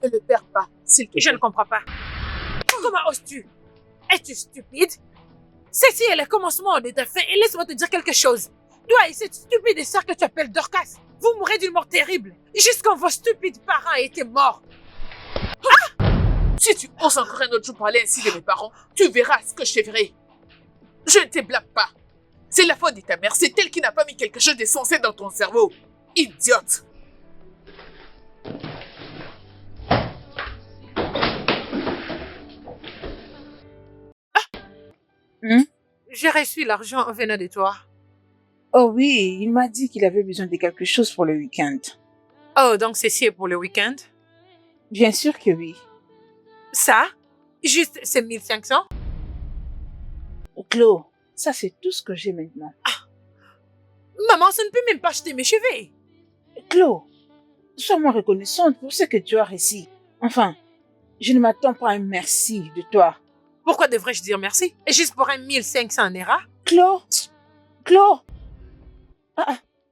Ne le perds pas, s'il te plaît. Je ne comprends pas. Comment oses-tu? Es-tu stupide? Ceci est le commencement de ta fin et laisse-moi te dire quelque chose. Toi et cette stupide sœur que tu appelles Dorcas, vous mourrez d'une mort terrible, jusqu'en vos stupides parents étaient morts. Si tu oses encore un autre jour parler ainsi de mes parents, tu verras ce que je te ferai. Je ne te blâme pas. C'est la faute de ta mère, c'est elle qui n'a pas mis quelque chose de sensé dans ton cerveau. Idiote. J'ai reçu l'argent venant de toi. Oh oui, il m'a dit qu'il avait besoin de quelque chose pour le week-end. Oh, donc ceci est pour le week-end? Bien sûr que oui. Ça? Juste ces 1500? Chloé, ça c'est tout ce que j'ai maintenant. Maman, ça ne peut même pas acheter mes cheveux. Chloé, sois-moi reconnaissante pour ce que tu as réussi. Enfin, je ne m'attends pas à un merci de toi. Pourquoi devrais-je dire merci? Juste pour un 1500 Naira? Chloé,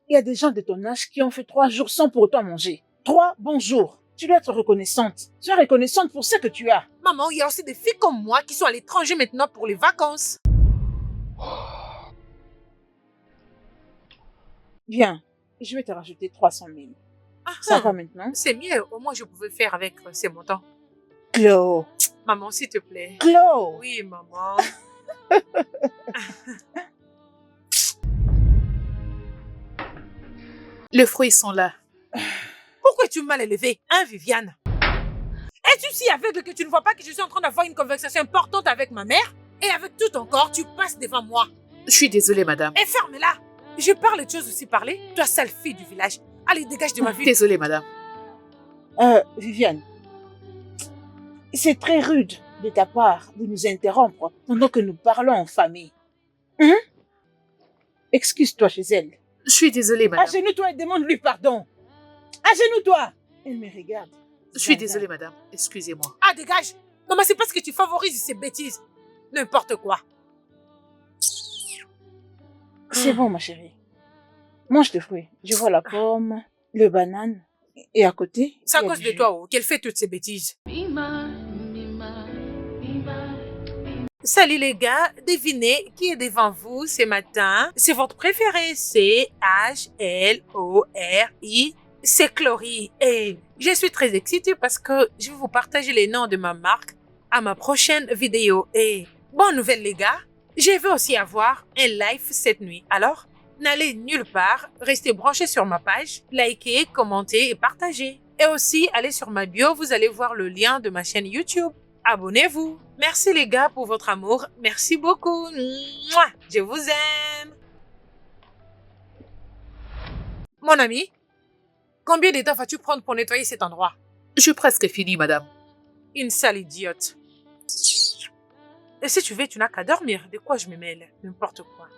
il y a des gens de ton âge qui ont fait 3 jours sans pour autant manger. 3 bons jours. Tu dois être reconnaissante. Sois reconnaissante pour ce que tu as. Maman, il y a aussi des filles comme moi qui sont à l'étranger maintenant pour les vacances. Bien, je vais te rajouter 300 000. Ça va maintenant? C'est mieux, au moins je pouvais faire avec ces montants. Chloé. Maman, s'il te plaît. Chloé. Oui, maman. Les fruits sont là. Pourquoi es-tu mal élevé, hein, Viviane? Es-tu si aveugle que tu ne vois pas que je suis en train d'avoir une conversation importante avec ma mère? Et avec tout ton corps, tu passes devant moi. Je suis désolée, madame. Et ferme-la. Je parle de choses aussi parler. Toi, sale fille du village. Allez, dégage de ma vie. Désolée, madame. Viviane, c'est très rude de ta part de nous interrompre pendant que nous parlons en famille. Excuse-toi chez elle. Je suis désolée, madame. Agenouille-toi et demande-lui pardon. Agenouille-toi. Elle me regarde. Je suis désolée, madame. Excusez-moi. Ah, dégage. Maman, c'est parce que tu favorises ces bêtises. N'importe quoi. C'est bon, ma chérie. Mange tes fruits. Je vois la pomme, le banane. Et à côté... C'est à cause de toi, oh, qu'elle fait toutes ces bêtises. Salut les gars, devinez qui est devant vous ce matin. C'est votre préféré, c'est H-L-O-R-I. C'est Chloé. Et je suis très excitée parce que je vais vous partager les noms de ma marque à ma prochaine vidéo. Et bonne nouvelle les gars, je vais aussi avoir un live cette nuit. Alors, n'allez nulle part, restez branchés sur ma page, likez, commentez et partagez. Et aussi, allez sur ma bio, vous allez voir le lien de ma chaîne YouTube. Abonnez-vous. Merci les gars pour votre amour. Merci beaucoup. Mouah, je vous aime. Mon ami, combien de temps vas-tu prendre pour nettoyer cet endroit? Je suis presque finie, madame. Une sale idiote. Et si tu veux, tu n'as qu'à dormir. De quoi je me mêle? N'importe quoi.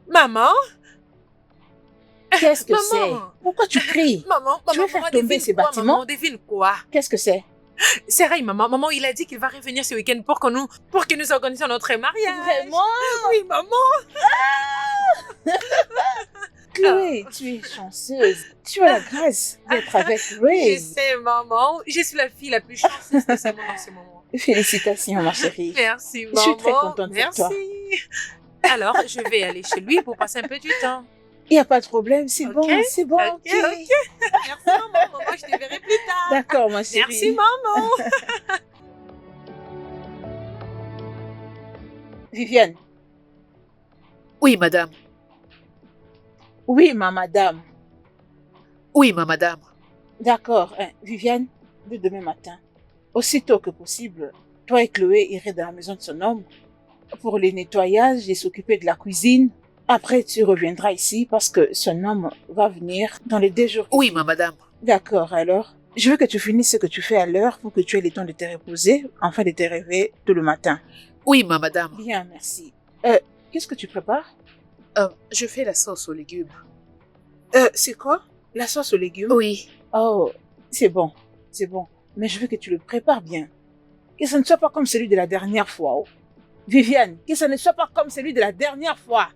Maman? Qu'est-ce que Maman. c'est? Pourquoi tu cries? Maman, Tu veux faire tomber ces quoi, bâtiments? maman, devine quoi? Qu'est-ce que c'est? C'est vrai, maman. Maman, il a dit qu'il va revenir ce week-end pour que nous organisions notre mariage. Vraiment? Oui, maman. Chloé, tu es chanceuse. Tu as la grâce d'être avec Ray. Je sais, maman. Je suis la fille la plus chanceuse de ce monde en ce moment. Félicitations, ma chérie. Merci, maman. Je suis très contente pour Merci. toi. Alors, je vais aller chez lui pour passer un peu du temps. Il n'y a pas de problème, c'est Ok, bon, c'est bon. Ok. Merci, maman. Maman, je te verrai plus tard. D'accord, ma chérie. Merci, maman. Viviane. Oui, madame. Oui, ma madame. Oui, ma madame. D'accord, Viviane, de demain matin, aussitôt que possible, toi et Chloé irez dans la maison de son homme pour les nettoyages et s'occuper de la cuisine. Après, tu reviendras ici parce que son homme va venir dans les 2 jours. Oui, ma madame. D'accord, alors, je veux que tu finisses ce que tu fais à l'heure pour que tu aies le temps de te reposer, afin de te réveiller tout le matin. Oui, ma madame. Bien, merci. Qu'est-ce que tu prépares? Je fais la sauce aux légumes. C'est quoi? La sauce aux légumes? Oui. Oh, c'est bon, c'est bon. Mais je veux que tu le prépares bien. Que ce ne soit pas comme celui de la dernière fois. Oh. Viviane, que ce ne soit pas comme celui de la dernière fois.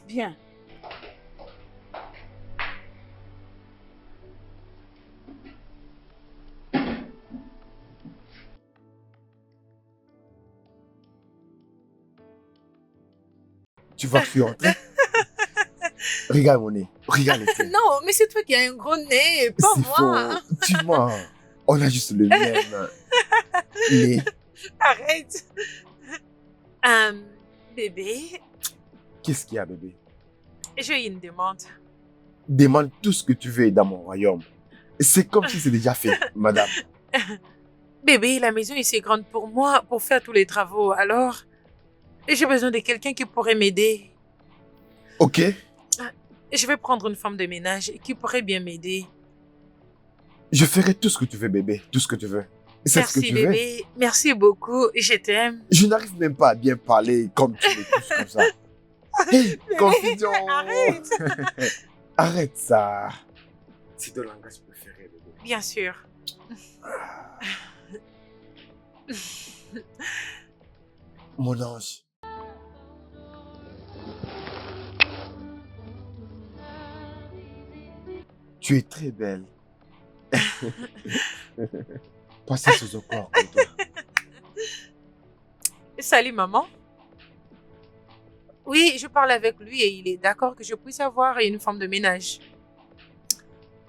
Viens. Tu vas fuir entrer. Regarde mon nez. Regarde les tiens. Non, mais c'est toi qui as un gros nez, pas C'est moi. faux. Tu mens. On a juste le même nez. Arrête. Bébé, Qu'est-ce qu'il y a, bébé? j'ai une demande. Demande tout ce que tu veux dans mon royaume. C'est comme si c'est déjà fait, madame. Bébé, la maison est assez grande pour moi, pour faire tous les travaux. Alors, j'ai besoin de quelqu'un qui pourrait m'aider. Ok. Je vais prendre une femme de ménage qui pourrait bien m'aider. Je ferai tout ce que tu veux, bébé. Tout ce que tu veux. C'est ce que Merci, tu veux. bébé. Merci beaucoup. Je t'aime. Je n'arrive même pas à bien parler comme tu me pousses comme ça. Hey, confusion. Arrête. Arrête ça. C'est ton langage préféré, bébé. Bien sûr. Mon ange. Tu es très belle. Passez sous au corps comme toi. Salut, maman. Oui, je parle avec lui et il est d'accord que je puisse avoir une femme de ménage.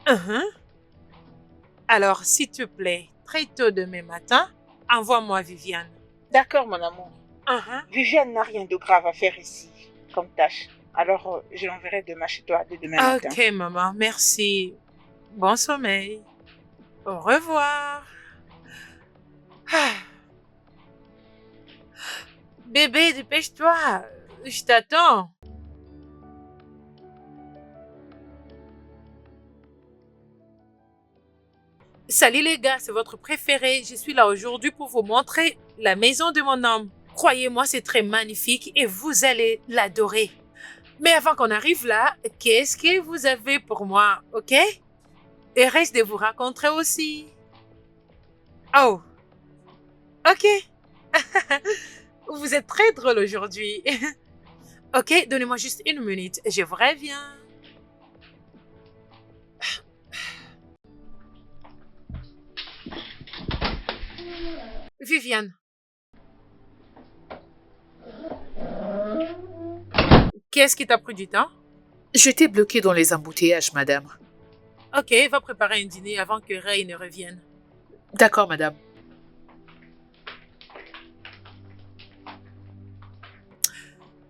Mhm. Alors, s'il te plaît, très tôt demain matin, envoie-moi Viviane. D'accord, mon amour. Mhm. Viviane n'a rien de grave à faire ici, comme tâche. Alors, je l'enverrai demain chez toi, dès demain matin. Ok, maman, merci. Bon sommeil. Au revoir. Ah. Bébé, dépêche-toi. Je t'attends. Salut les gars, c'est votre préféré. Je suis là aujourd'hui pour vous montrer la maison de mon homme. Croyez-moi, c'est très magnifique et vous allez l'adorer. Mais avant qu'on arrive là, qu'est-ce que vous avez pour moi, ok? Et reste de vous rencontrer aussi. Oh, ok. Vous êtes très drôle aujourd'hui. Ok, donnez-moi juste une minute, je vous reviens. Viviane. Qu'est-ce qui t'a pris du temps? J'étais bloquée dans les embouteillages, madame. Ok, va préparer un dîner avant que Ray ne revienne. D'accord, madame.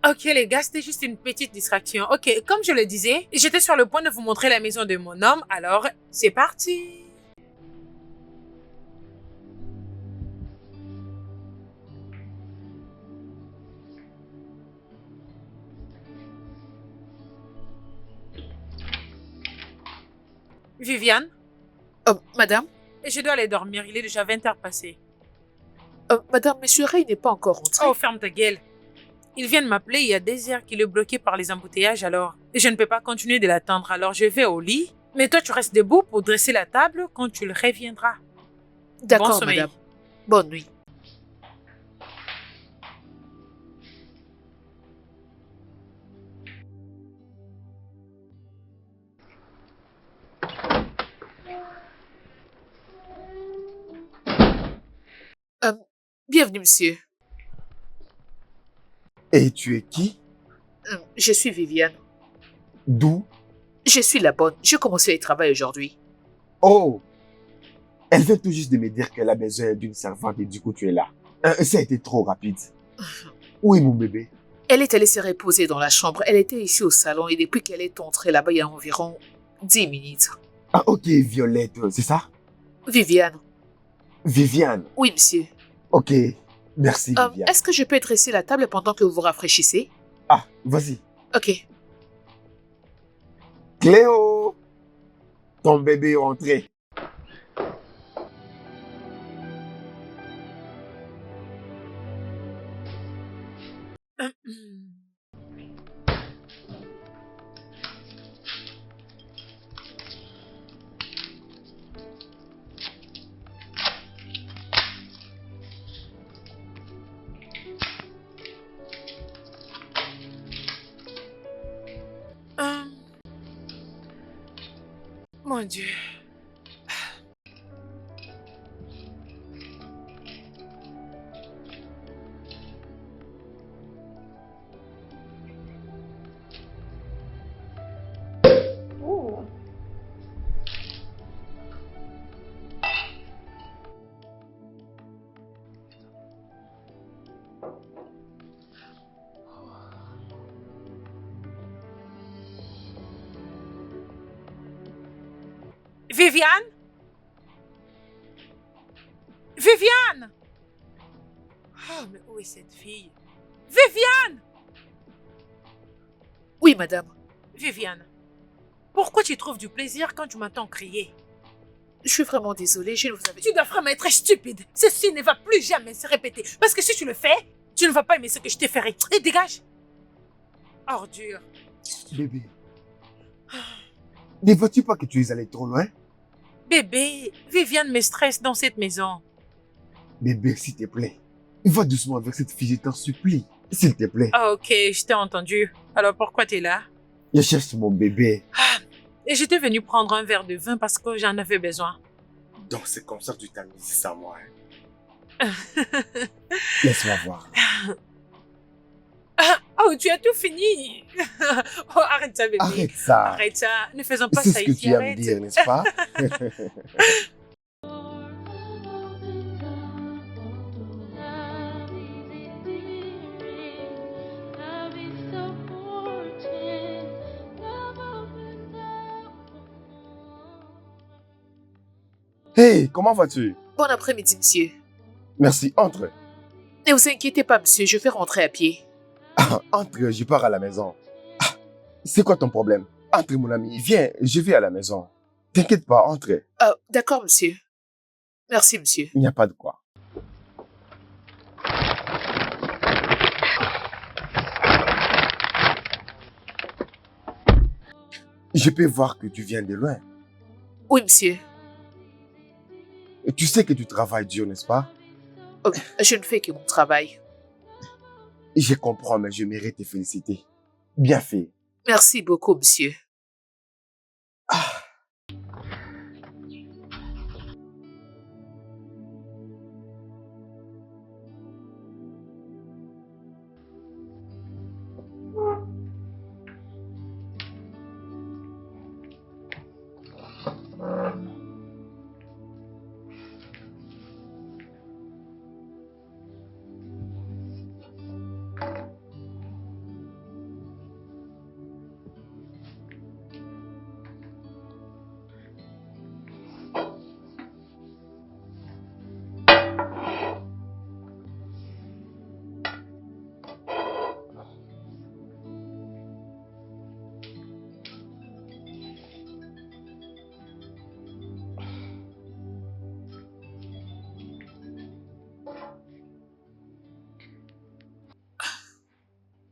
Ok les gars, c'était juste une petite distraction. Ok, comme je le disais, j'étais sur le point de vous montrer la maison de mon homme, alors c'est parti. Viviane, Madame, je dois aller dormir, il est déjà 20h passé. madame, monsieur Ray n'est pas encore rentré. Oh, ferme ta gueule. Il vient de m'appeler il y a des heures qu'il est bloqué par les embouteillages alors. Je ne peux pas continuer de l'attendre alors je vais au lit. Mais toi tu restes debout pour dresser la table quand tu le reviendras. Bon D'accord, sommeil. madame. Bonne nuit. Bienvenue, monsieur. Et tu es qui? Je suis Viviane. D'où? Je suis la bonne. J'ai commencé le travail aujourd'hui. Oh! Elle vient tout juste de me dire qu'elle a besoin d'une servante et du coup tu es là. Ça a été trop rapide. Où est mon bébé? Elle est allée se reposer dans la chambre. Elle était ici au salon et depuis qu'elle est entrée là-bas il y a environ 10 minutes. Ah ok, Violette, c'est ça? Viviane. Viviane. Oui, monsieur. Ok, merci Viviane. Est-ce que je peux dresser la table pendant que vous vous rafraîchissez? Ah, vas-y. Ok. Cléo! Ton bébé est rentré. Mon Dieu. Viviane? Viviane? Oh, mais où est cette fille? Viviane! Oui, madame. Viviane, pourquoi tu trouves du plaisir quand tu m'entends crier? Je suis vraiment désolée, je ne vous avais... Tu dois vraiment être stupide. Ceci ne va plus jamais se répéter. Parce que si tu le fais, tu ne vas pas aimer ce que je te ferai. Et dégage! Ordure. Bébé. Ne vois-tu pas que tu es allé trop loin? Bébé, Viviane me stresse dans cette maison. Bébé, s'il te plaît. Va doucement avec cette fille, je t'en supplie. S'il te plaît. Ah, ok, je t'ai entendu. Alors pourquoi t'es là? Je cherche mon bébé. Et j'étais venue prendre un verre de vin parce que j'en avais besoin. Donc c'est comme ça que tu t'as mis ça, moi. Laisse-moi voir. Oh, tu as tout fini. Oh, arrête ça, bébé. Arrête ça. Arrête ça. Ne faisons pas C'est ça ce que ici. tu as à me Arrête. dire, n'est-ce pas? Hey, comment vas-tu? Bon après-midi, monsieur. Merci, entre. Ne vous inquiétez pas, monsieur, je vais rentrer à pied. Entre, je pars à la maison. C'est quoi ton problème? Entre, mon ami, viens, je vais à la maison. T'inquiète pas, entre. D'accord, monsieur. Merci, monsieur. Il n'y a pas de quoi. Je peux voir que tu viens de loin. Oui, monsieur. Tu sais que tu travailles dur, n'est-ce pas? Je ne fais que mon travail. Je comprends, mais je mérite tes féliciter. Bien fait. Merci beaucoup, monsieur.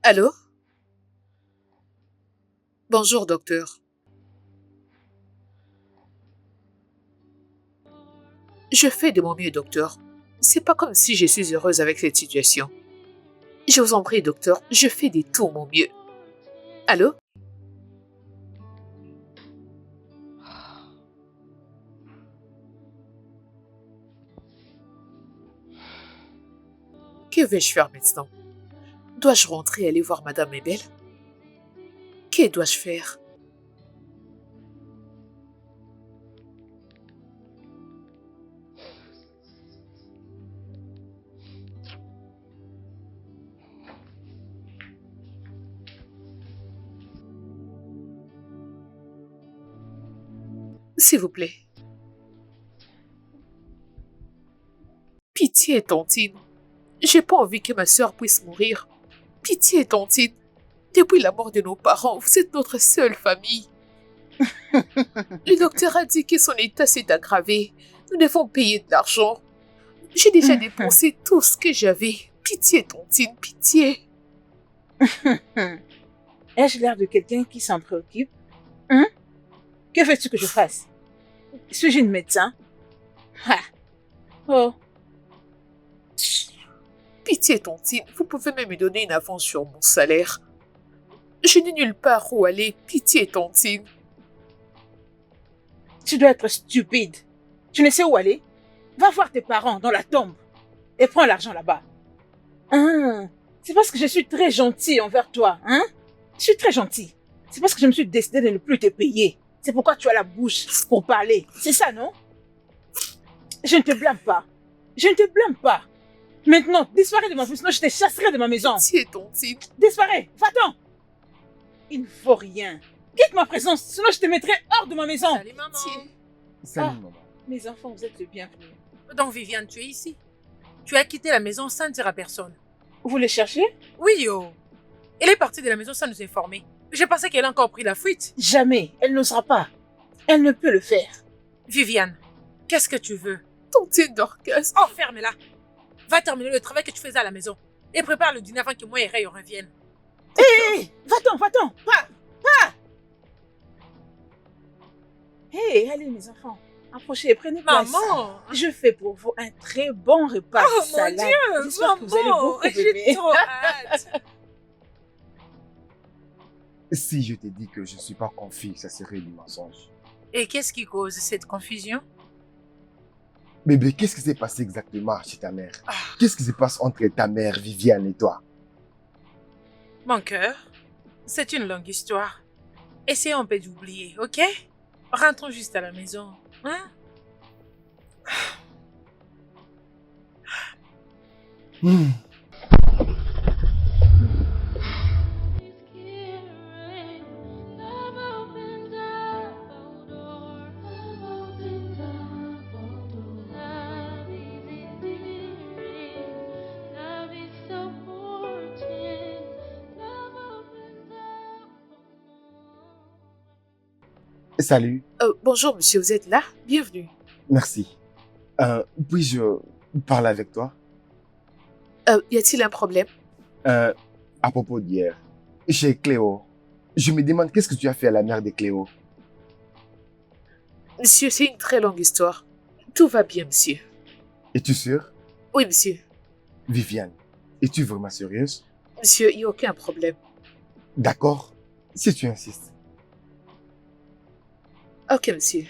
Allô? Bonjour, docteur. Je fais de mon mieux, docteur. C'est pas comme si je suis heureuse avec cette situation. Je vous en prie, docteur, je fais de tout mon mieux. Allô? Que vais-je faire maintenant? Dois-je rentrer et aller voir Madame Ebel? Que dois-je faire? S'il vous plaît. Pitié, Tantine. J'ai pas envie que ma sœur puisse mourir. Pitié, Tantine. Depuis la mort de nos parents, vous êtes notre seule famille. Le docteur a dit que son état s'est aggravé. Nous devons payer de l'argent. J'ai déjà dépensé tout ce que j'avais. Pitié, Tantine, pitié. Ai-je l'air de quelqu'un qui s'en préoccupe? Hein? Que veux-tu que je fasse? Suis-je une médecin? Ah. Oh. Pitié, Tantine, vous pouvez même me donner une avance sur mon salaire. Je n'ai nulle part où aller. Pitié, Tantine. Tu dois être stupide. Tu ne sais où aller? Va voir tes parents dans la tombe et prends l'argent là-bas. Hein? C'est parce que je suis très gentille envers toi, hein? Je suis très gentille. C'est parce que je me suis décidé de ne plus te payer. C'est pourquoi tu as la bouche pour parler. C'est ça, non? Je ne te blâme pas. Je ne te blâme pas. Maintenant, disparais de ma maison, sinon je te chasserai de ma maison. Pitié, tontine. Disparais, va-t'en. Il ne faut rien. Quitte ma présence, sinon je te mettrai hors de ma maison. Salut, maman. Pitié. Salut, Ah. maman. Mes enfants, vous êtes les bienvenus. Donc, Viviane, tu es ici. Tu as quitté la maison sans dire à personne. Vous les cherchez? Oui, yo. Elle est partie de la maison sans nous informer. Je pensais qu'elle a encore pris la fuite. Jamais. Elle n'osera pas. Elle ne peut le faire. Viviane, qu'est-ce que tu veux? Tontine Dorcas. Oh, ferme-la. Va terminer le travail que tu faisais à la maison. Et prépare le dîner avant que moi et Ray reviennent. Hé, va-t'en, va-t'en. Pas. Hé, allez mes enfants. Approchez, prenez place. Maman! Je fais pour vous un très bon repas Oh de mon salade. Dieu! J'espère que vous allez Maman! beaucoup J'ai aimer. trop hâte! Si je t'ai dit que je ne suis pas confit, ça serait du mensonge. Et qu'est-ce qui cause cette confusion? Bébé, qu'est-ce qui s'est passé exactement chez ta mère? Ah. Qu'est-ce qui se passe entre ta mère, Viviane, et toi? Mon cœur, c'est une longue histoire. Essayons un peu d'oublier, ok? Rentrons juste à la maison, hein? Hmm. Salut, Bonjour, monsieur, vous êtes là? Bienvenue. merci. Puis-je parler avec toi? Y a-t-il un problème? À propos d'hier, chez Cléo, je me demande qu'est-ce que tu as fait à la mère de Cléo? Monsieur, c'est une très longue histoire. Tout va bien, monsieur. Es-tu sûre? Oui, monsieur. Viviane, es-tu vraiment sérieuse? Monsieur, il n'y a aucun problème. D'accord, si tu insistes. Ok, monsieur.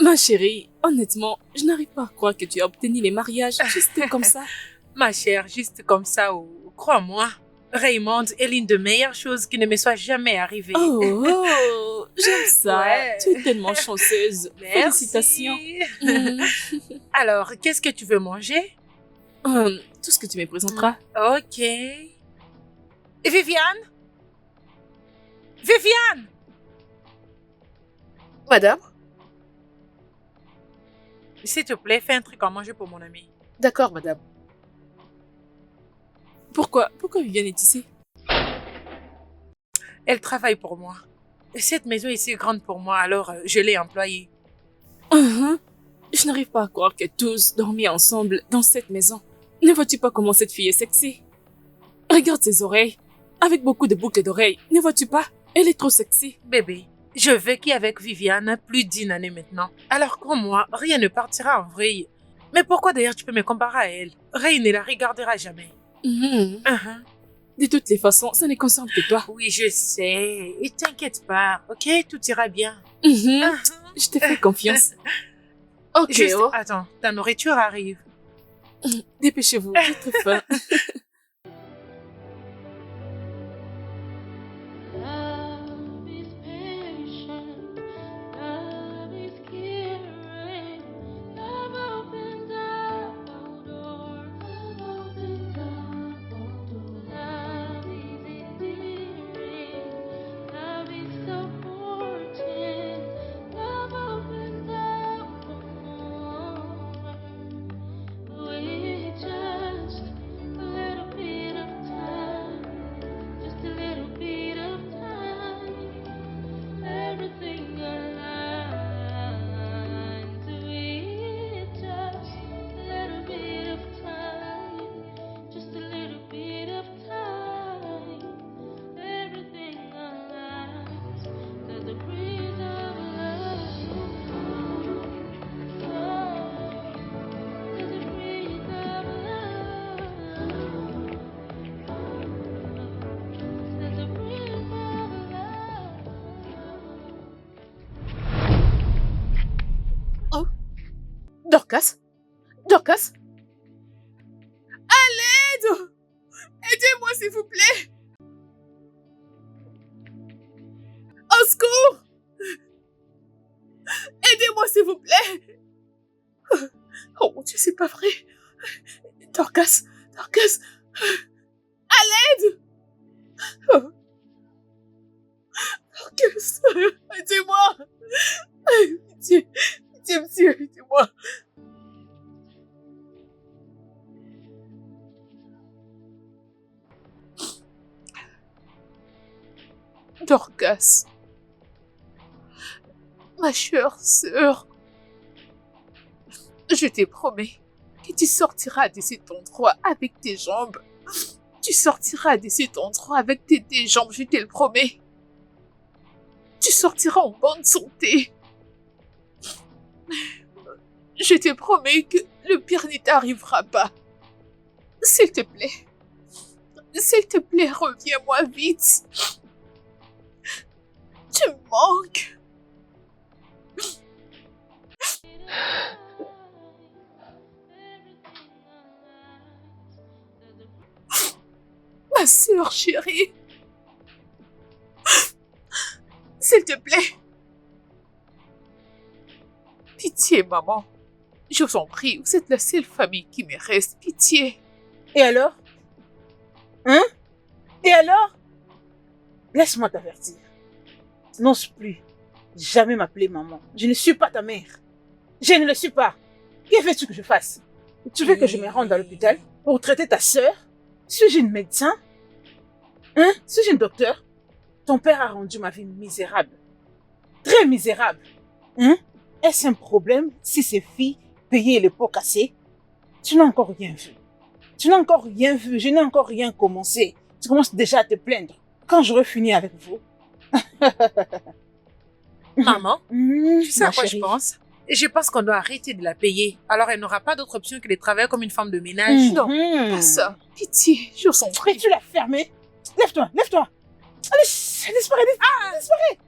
Ma chérie, honnêtement, je n'arrive pas à croire que tu as obtenu les mariages juste comme ça. Ma chère, juste comme ça, ou crois-moi, Raymond est l'une des meilleures choses qui ne me soit jamais arrivée. Oh, j'aime ça. Ouais. Tu es tellement chanceuse. Merci. Félicitations. Mm. Alors, qu'est-ce que tu veux manger? Tout ce que tu me présenteras. Ok. Et Viviane? Viviane! Madame? S'il te plaît, fais un truc à manger pour mon ami. D'accord, madame. Pourquoi Viviane est ici? Elle travaille pour moi. Et cette maison est si grande pour moi, alors je l'ai employée. Je n'arrive pas à croire que tous dormi ensemble dans cette maison. Ne vois-tu pas comment cette fille est sexy? Regarde ses oreilles. Avec beaucoup de boucles d'oreilles. Ne vois-tu pas? Elle est trop sexy. Bébé, je vécu avec Viviane plus d'1 année maintenant. Alors pour moi, rien ne partira en vrille. Mais pourquoi d'ailleurs tu peux me comparer à elle? Rien ne la regardera jamais. Mhm. Uh-huh. De toutes les façons, ça ne concerne que toi. Oui, je sais. Et t'inquiète pas, ok? Tout ira bien. Mhm. Uh-huh. Je te fais confiance. Ok, Juste, oh. attends, ta nourriture arrive. Dépêchez-vous, j'ai très faim. Love is patient, love is caring, love opens up all doors, love opens up all doors. Love is endearing, love is supporting, love opens up all doors. We just let Dorcas? Dorcas? À l'aide! Aidez-moi, s'il vous plaît! Au secours! Aidez-moi, s'il vous plaît! Oh mon Dieu, c'est pas vrai! Dorcas! Dorcas! À l'aide! Oh. Dorcas! Aidez-moi! Pitié! Pitié, monsieur, aidez-moi! Dorcas, ma chère sœur, je te promets que tu sortiras de cet endroit avec tes jambes. Tu sortiras de cet endroit avec tes deux jambes, je te le promets. Tu sortiras en bonne santé. Je te promets que le pire ne t'arrivera pas. S'il te plaît, reviens-moi vite. Tu me manques. Ma sœur chérie. S'il te plaît. Pitié, maman. Je vous en prie, vous êtes la seule famille qui me reste. Pitié. Et alors? Hein? Et alors? Laisse-moi t'avertir. N'ose plus jamais m'appeler maman. Je ne suis pas ta mère. Je ne le suis pas. Que veux-tu que je fasse? Tu veux que je me rende à l'hôpital pour traiter ta sœur? Suis-je une médecin? Hein? Suis-je une docteur? Ton père a rendu ma vie misérable. Très misérable. Hein? Est-ce un problème si ces filles payaient les pots cassés? Tu n'as encore rien vu. Tu n'as encore rien vu. Je n'ai encore rien commencé. Tu commences déjà à te plaindre. Quand j'aurai fini avec vous. Maman, tu sais Ma à quoi je chérie. pense? Je pense qu'on doit arrêter de la payer. Alors elle n'aura pas d'autre option que de travailler comme une femme de ménage. Non, pas ça. Pitié, je vous en prie. Tu l'as fermé. Lève-toi, lève-toi. Allez, disparaît, disparaît.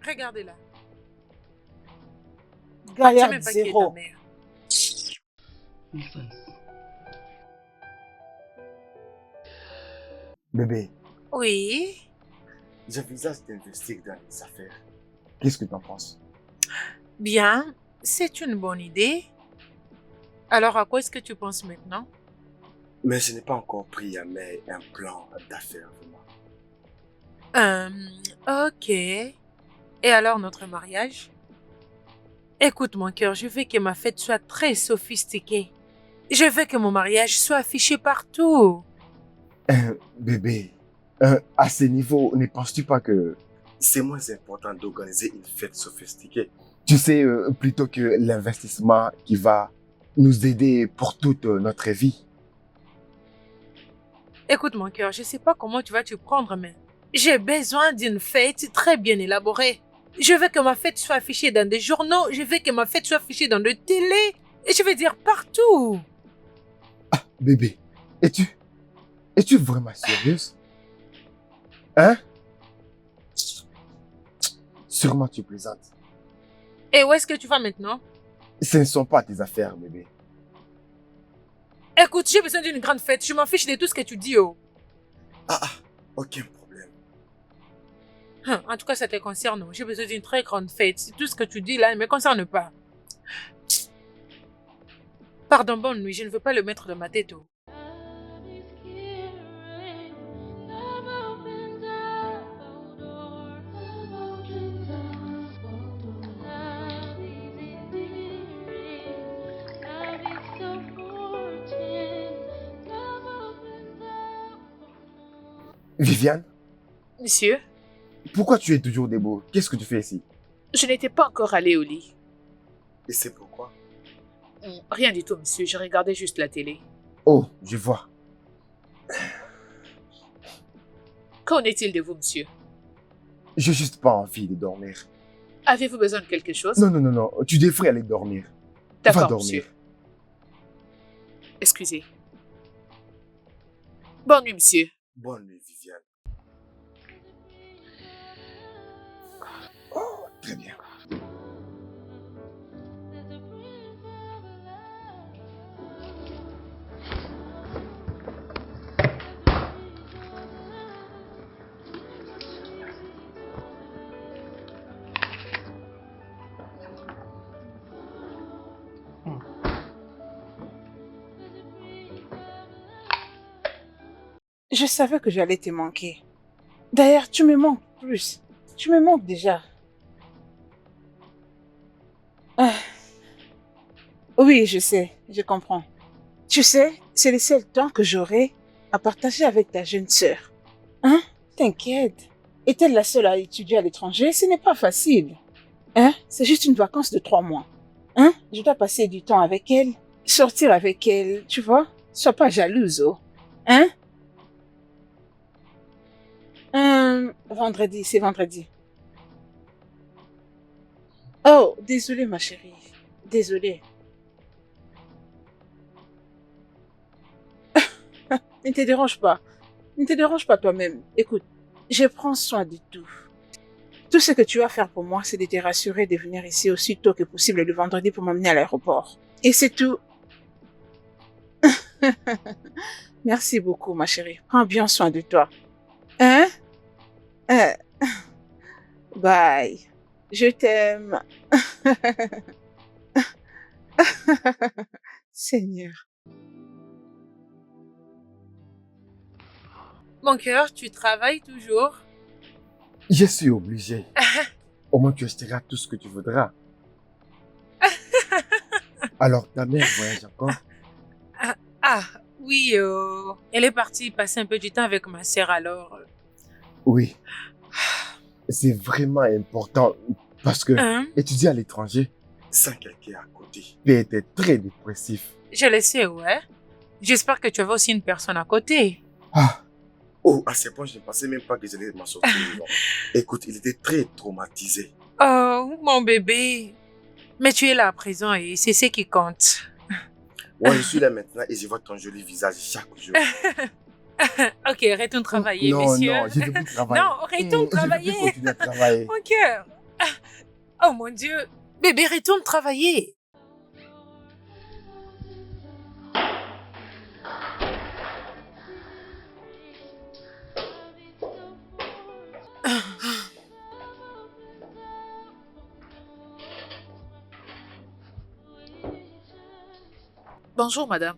Regardez-la. Tu sais Galère même pas qui est ta zéro. mère. Bébé, Oui. j'envisage d'investir dans les affaires. Qu'est-ce que t'en penses? Bien, c'est une bonne idée. Alors à quoi est-ce que tu penses maintenant? Mais je n'ai pas encore pris à main un plan d'affaires, vraiment. Ok. Et alors notre mariage? Écoute mon cœur, je veux que ma fête soit très sophistiquée. Je veux que mon mariage soit affiché partout. Bébé, à ce niveau, ne penses-tu pas que c'est moins important d'organiser une fête sophistiquée? Tu sais, plutôt que l'investissement qui va nous aider pour toute notre vie. Écoute mon cœur, je sais pas comment tu vas t'y prendre, mais j'ai besoin d'une fête très bien élaborée. Je veux que ma fête soit affichée dans des journaux, je veux que ma fête soit affichée dans des télés, et je veux dire partout. Bébé, es-tu vraiment sérieuse? Hein? Sûrement tu plaisantes. Et où est-ce que tu vas maintenant? Ce ne sont pas tes affaires, bébé. Écoute, j'ai besoin d'une grande fête, je m'en fiche de tout ce que tu dis, oh. Aucun problème. En tout cas, ça te concerne, oh. J'ai besoin d'une très grande fête. Tout ce que tu dis là ne me concerne pas. Pardon, bonne nuit, je ne veux pas le mettre dans ma tête, oh. Viviane, Monsieur, pourquoi tu es toujours debout? Qu'est-ce que tu fais ici? je n'étais pas encore allée au lit. Et c'est pourquoi? Rien du tout, monsieur. Je regardais juste la télé. Oh, je vois. Qu'en est-il de vous, monsieur? J'ai juste pas envie de dormir. Avez-vous besoin de quelque chose? Non. Tu devrais aller dormir. Va D'accord, dormir. monsieur. Excusez. Bonne nuit, monsieur. Bonne nuit, Viviane. Oh, très bien. There's a Je savais que j'allais te manquer. D'ailleurs, tu me manques plus. Tu me manques déjà. Ah, oui, je sais, je comprends. Tu sais, c'est le seul temps que j'aurai à partager avec ta jeune sœur. Hein? T'inquiète. Est-elle la seule à étudier à l'étranger? Ce n'est pas facile. Hein? C'est juste une vacance de 3 mois. Hein? Je dois passer du temps avec elle, sortir avec elle, tu vois? Sois pas jalouse, oh. Hein? Vendredi, c'est vendredi. Oh, désolée, ma chérie. Désolée. Ne te dérange pas. Ne te dérange pas toi-même. Écoute, je prends soin de tout. Tout ce que tu vas faire pour moi, c'est de te rassurer de venir ici aussi tôt que possible le vendredi pour m'emmener à l'aéroport. Et c'est tout. Merci beaucoup, ma chérie. Prends bien soin de toi. Hein? Euh, Bye. Je t'aime. Seigneur. Mon cœur, tu travailles toujours? Je suis obligé. Au moins, tu achèteras tout ce que tu voudras. Alors, ta mère voyage encore? Ah, oui, elle est partie passer un peu du temps avec ma sœur alors. Oui. C'est vraiment important parce que Hein? étudier à l'étranger, sans quelqu'un à côté, peut être très dépressif. Je le sais, ouais. J'espère que tu avais aussi une personne à côté. Ah, Oh, à ce point, je ne pensais même pas que j'allais m'en sortir vivant. Écoute, il était très traumatisé. Oh, mon bébé. Mais tu es là à présent et c'est ce qui compte. Ouais, je suis là maintenant et je vois ton joli visage chaque jour. Ok, retourne travailler, non, monsieur. non, je devrais travailler. Non, retourne Je travailler. devrais continuer à travailler. Mon cœur. Oh mon Dieu. Bébé, retourne travailler. Bonjour, madame.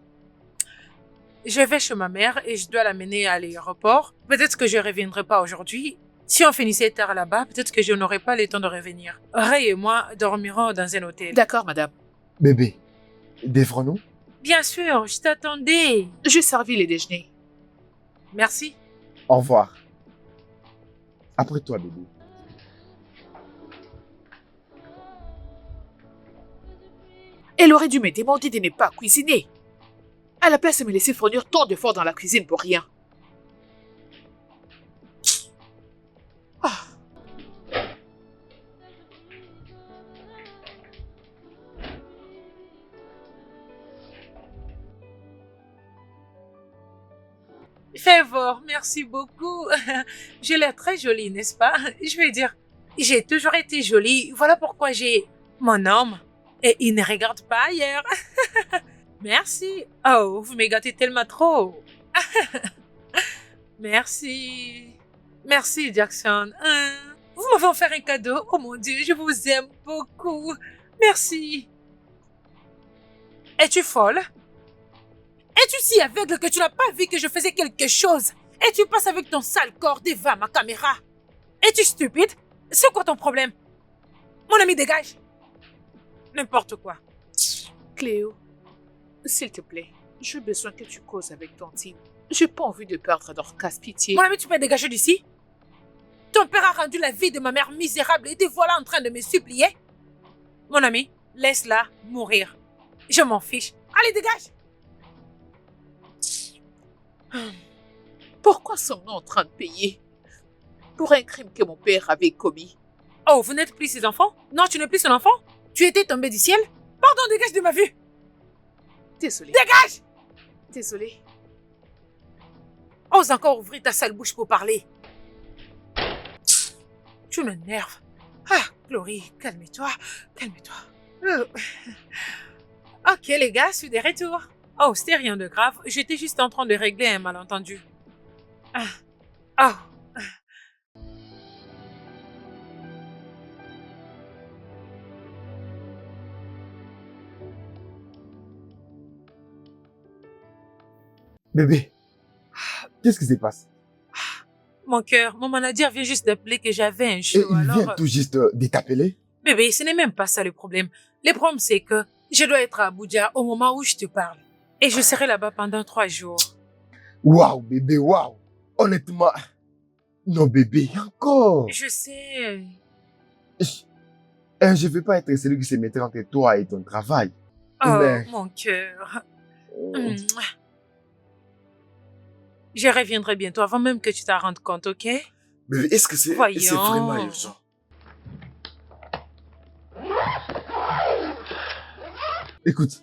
Je vais chez ma mère et je dois l'amener à l'aéroport. Peut-être que je ne reviendrai pas aujourd'hui. Si on finissait tard là-bas, peut-être que je n'aurai pas le temps de revenir. Ray et moi dormirons dans un hôtel. D'accord, madame. Bébé, défrons-nous? Bien sûr, je t'attendais. J'ai servi les déjeuners. Merci. Au revoir. Après toi, bébé. Elle aurait dû me demander de ne pas cuisiner. À la place de me laisser fournir tant d'efforts dans la cuisine pour rien. Ah. Favor, merci beaucoup. J'ai l'air très jolie, n'est-ce pas? Je veux dire, j'ai toujours été jolie. Voilà pourquoi j'ai mon homme. Et il ne regarde pas ailleurs. Merci. Oh, vous me gâtez tellement trop. Merci. Merci, Jackson. Vous m'avez offert un cadeau. Oh mon Dieu, je vous aime beaucoup. Merci. Es-tu folle? Es-tu si aveugle que tu n'as pas vu que je faisais quelque chose? Et tu passes avec ton sale corps devant ma caméra? Es-tu stupide? C'est quoi ton problème? Mon ami, dégage. N'importe quoi. Cléo, s'il te plaît, j'ai besoin que tu causes avec Tantine. J'ai pas envie de perdre Dorcas, pitié. Mon ami, tu peux dégager d'ici? Ton père a rendu la vie de ma mère misérable et te voilà en train de me supplier? Mon ami, laisse-la mourir. Je m'en fiche. Allez, dégage! Pourquoi sommes-nous en train de payer pour un crime que mon père avait commis? Oh, vous n'êtes plus ses enfants? Non, tu n'es plus son enfant? Tu étais tombé du ciel? Pardon, dégage de ma vue! Désolée. Dégage! Désolée. Ose encore ouvrir ta sale bouche pour parler. Tu m'énerves. Ah, Chloé, calme-toi, calme-toi. Ok, les gars, je suis de retour. Oh, c'était rien de grave. J'étais juste en train de régler un malentendu. Oh. Bébé, Qu'est-ce qui se passe? Mon cœur, mon manager vient juste d'appeler que j'avais un Et show. il vient Alors, tout juste de t'appeler? bébé, ce n'est même pas ça le problème. Le problème, c'est que je dois être à Abuja au moment où je te parle. Et je serai là-bas pendant 3 jours. Waouh, bébé, waouh. Honnêtement, non, bébé, encore. Je sais. Je ne veux pas être celui qui se mettrait entre toi et ton travail. Oh, Mais- mon cœur. Mouah. Je reviendrai bientôt avant même que tu t'en rendes compte, ok? Bébé, est-ce que c'est Voyons. vraiment urgent? Écoute,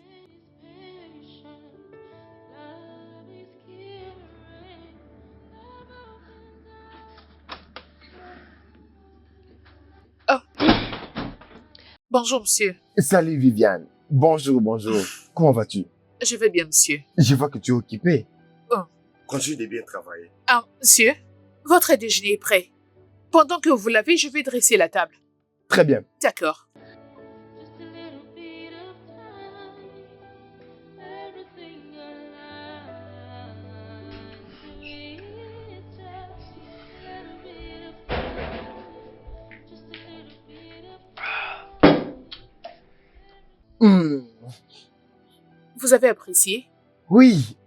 Bonjour, monsieur. salut Viviane. Bonjour, bonjour. Comment vas-tu? Je vais bien, monsieur. Je vois que tu es occupé. Continue de bien travailler. Ah, monsieur, votre déjeuner est prêt. Pendant que vous l'avez, je vais dresser la table. Très bien. D'accord. Just a little bit of time, everything alive. It's just a little bit of time, just a little bit of Hmm, Vous avez apprécié? oui,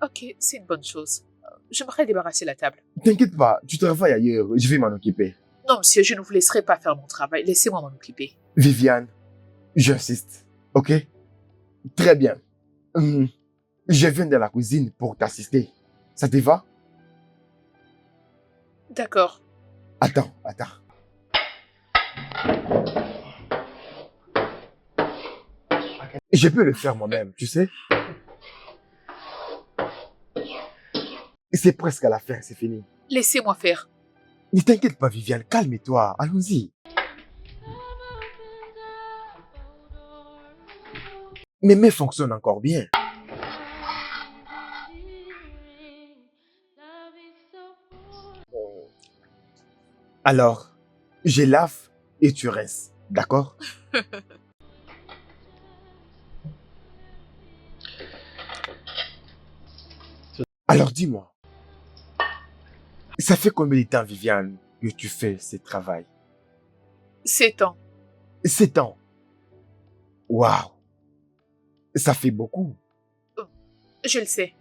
Ok, c'est une bonne chose. J'aimerais débarrasser la table. t'inquiète pas, tu travailles ailleurs, je vais m'en occuper. Non, monsieur, je ne vous laisserai pas faire mon travail. Laissez-moi m'en occuper. Viviane, j'insiste, ok? Très bien. Je viens de la cuisine pour t'assister. Ça te va? D'accord. Attends. Je peux le faire moi-même, tu sais? C'est presque à la fin, c'est fini. Laissez-moi faire. Ne t'inquiète pas, Viviane, calme-toi, allons-y. Mes mains fonctionnent encore bien. love is so Alors, je lave et tu restes, d'accord? Alors dis-moi, ça fait combien de temps, Viviane, que tu fais ce travail? 7 ans. 7 ans. Waouh! Ça fait beaucoup. Je le sais.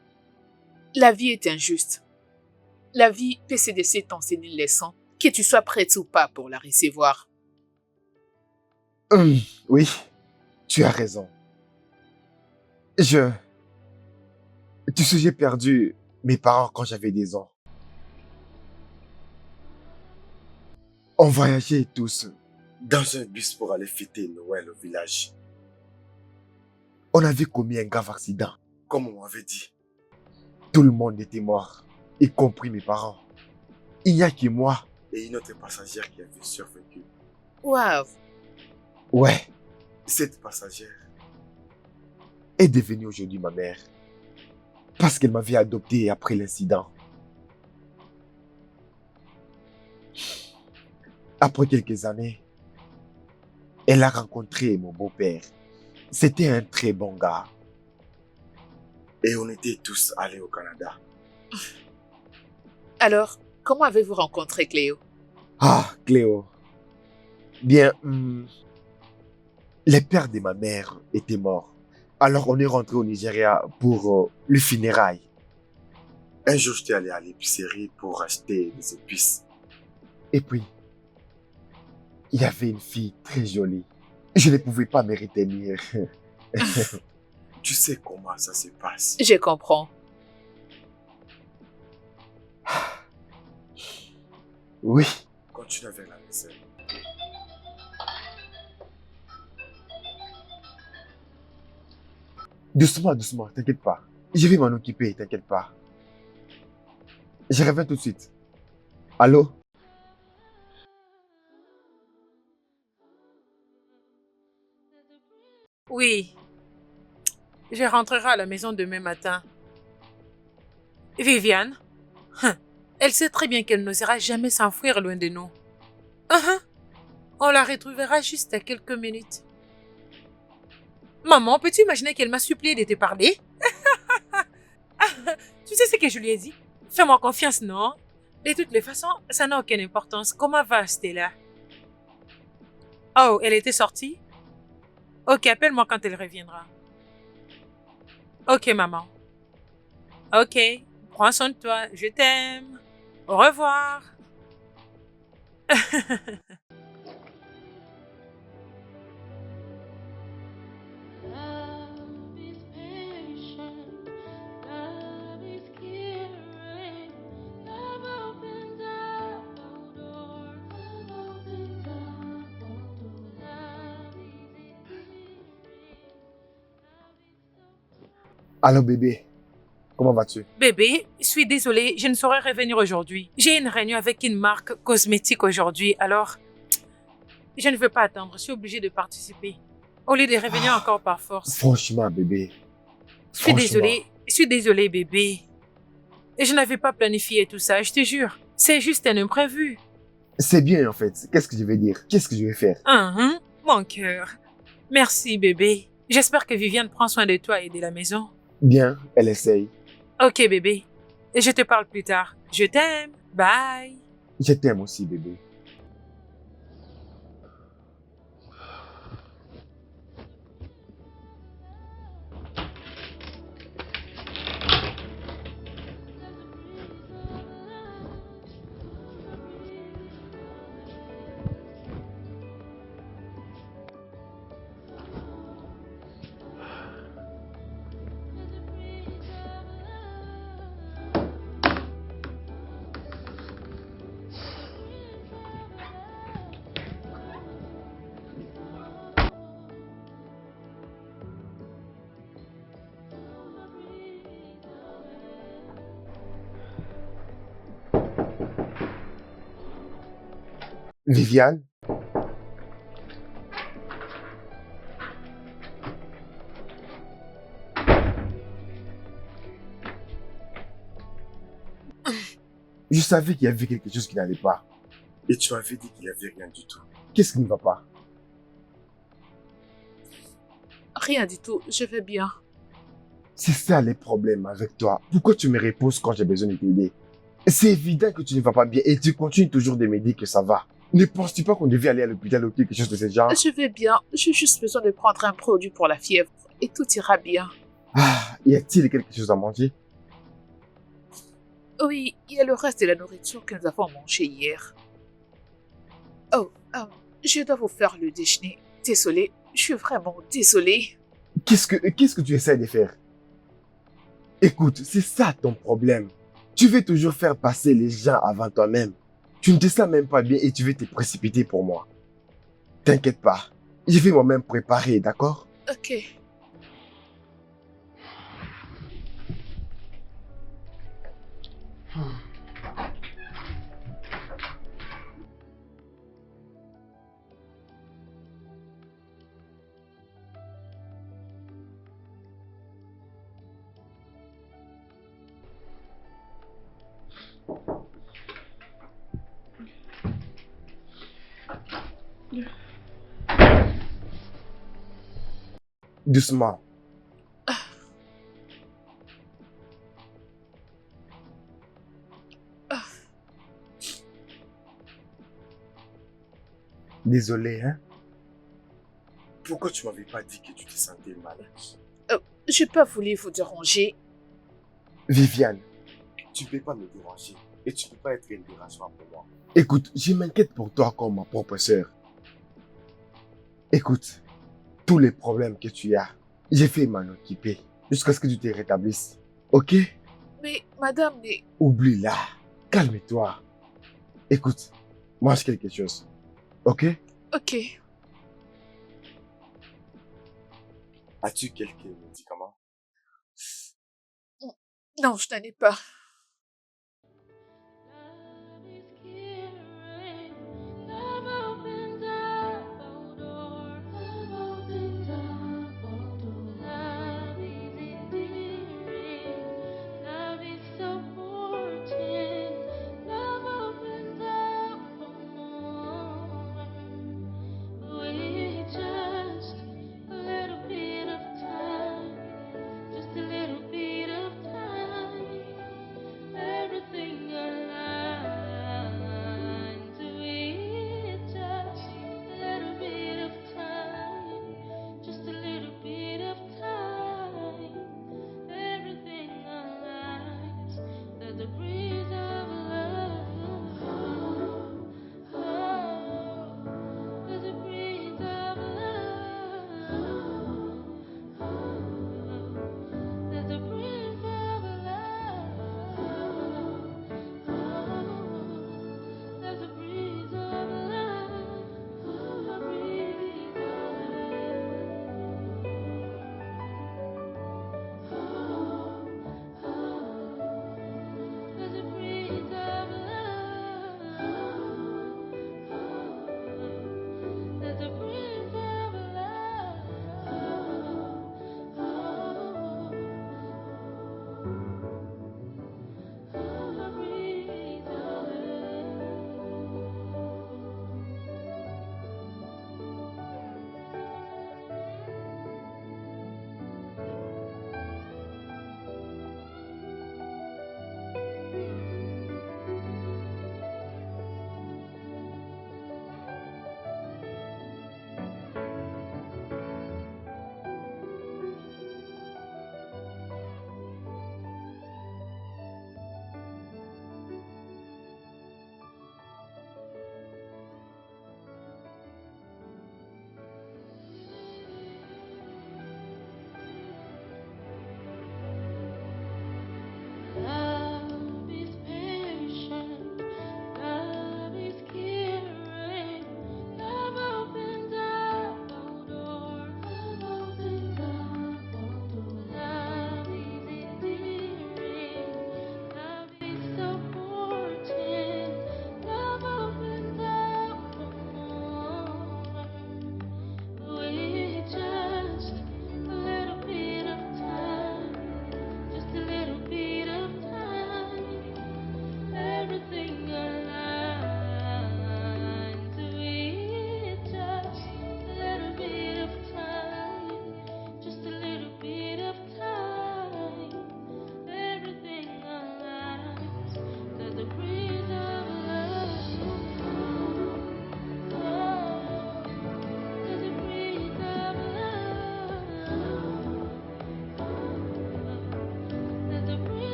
La vie est injuste. La vie peut se laisser t'enseigner une leçon, que tu sois prête ou pas pour la recevoir. Oui, tu as raison. Tu sais, j'ai perdu mes parents quand j'avais 10 ans. On voyageait tous. Dans un bus pour aller fêter Noël au village. On avait commis un grave accident. Comme on m'avait dit. Tout le monde était mort, y compris mes parents. Il n'y a que moi. Et une autre passagère qui avait survécu. Waouh! Ouais, Cette passagère, est devenue aujourd'hui ma mère. Parce qu'elle m'avait adopté après l'incident. Après quelques années, elle a rencontré mon beau-père. C'était un très bon gars. et on était tous allés au Canada. Alors, comment avez-vous rencontré Cléo? Ah, Cléo. Bien, le père de ma mère était mort. Alors on est rentré au Nigeria pour le funérail. Un jour, j'étais allé à l'épicerie pour acheter des épices. Et puis, il y avait une fille très jolie. Je ne pouvais pas me retenir. Tu sais comment ça se passe. Je comprends. Oui, Continue avec la vaisselle. doucement, doucement, t'inquiète pas. Je vais m'en occuper, t'inquiète pas. Je reviens tout de suite. Allô? Oui. Je rentrerai à la maison demain matin. Viviane, elle sait très bien qu'elle n'osera jamais s'enfuir loin de nous. On la retrouvera juste à quelques minutes. Maman, peux-tu imaginer qu'elle m'a supplié de te parler? Tu sais ce que je lui ai dit? Fais-moi confiance, non? De toutes les façons, ça n'a aucune importance. Comment va Stella? Oh, elle était sortie? Ok, appelle-moi quand elle reviendra. Ok, maman. Ok, prends soin de toi. Je t'aime. Au revoir. Love is patient, love is caring, love opens up all doors, love opens up all doors, love is endearing, love is so. Allô bébé, comment vas-tu? Bébé, je suis désolée, je ne saurais revenir aujourd'hui. J'ai une réunion avec une marque cosmétique aujourd'hui, alors je ne veux pas attendre, je suis obligée de participer. Au lieu de revenir encore par force. Franchement bébé, Je suis franchement. désolée bébé. Et je n'avais pas planifié tout ça, je te jure. C'est juste un imprévu. C'est bien en fait, qu'est-ce que je vais dire? Qu'est-ce que je vais faire? Mon cœur. Merci bébé. J'espère que Viviane prend soin de toi et de la maison. Bien, elle essaye. Ok bébé. Et je te parle plus tard. Je t'aime. Bye. Je t'aime aussi bébé. Viviane? Je savais qu'il y avait quelque chose qui n'allait pas. Et tu avais dit qu'il n'y avait rien du tout. Qu'est-ce qui ne va pas? Rien du tout, je vais bien. C'est ça les problèmes avec toi. Pourquoi tu me reposes quand j'ai besoin de t'aider? C'est évident que tu ne vas pas bien et tu continues toujours de me dire que ça va. Ne penses-tu pas qu'on devait aller à l'hôpital ou quelque chose de ce genre? Je vais bien, j'ai juste besoin de prendre un produit pour la fièvre et tout ira bien. Ah, y a-t-il quelque chose à manger? Oui, il y a le reste de la nourriture que nous avons mangée hier. Oh, je dois vous faire le déjeuner. Désolée, je suis vraiment désolée. Qu'est-ce que tu essaies de faire? Écoute, c'est ça ton problème. Tu veux toujours faire passer les gens avant toi-même. Tu ne te sens même pas bien et tu veux te précipiter pour moi. T'inquiète pas. Je vais moi-même préparer, d'accord? Ok. Doucement. Désolé, hein? Pourquoi tu m'avais pas dit que tu te sentais mal? Je n'ai pas voulu vous déranger. Viviane, Tu ne peux pas me déranger. Et tu ne peux pas être une dérangeant pour moi. écoute, je m'inquiète pour toi comme ma propre sœur. Écoute, tous les problèmes que tu as, j'ai fait m'en occuper jusqu'à ce que tu te rétablisses. Ok? Mais madame, mais... Oublie-la. Calme-toi. Écoute, mange quelque chose. Ok? Ok. As-tu quelques médicaments? Non, je n'en ai pas. Love is caring, love opens up all doors, love opens up all doors, love is endearing, love is supporting, love opens up for more. With just a little bit of time, just a little bit of time.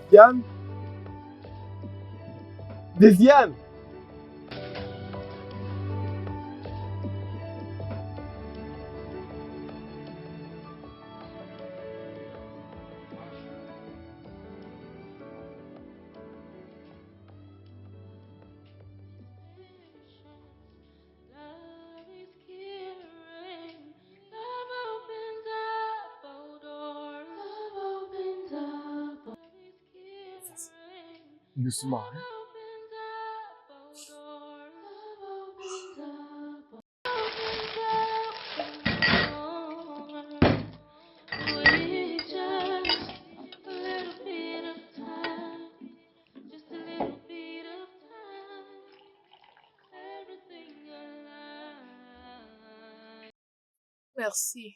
Viviane? Viviane? Love is caring. Love opens up all doors. Love opens up. Love is caring. Doucement, hein? Opens up all doors. Love opens up. Opens up all doors. With just a little bit of time. Just a little bit of time. Everything alive. Merci.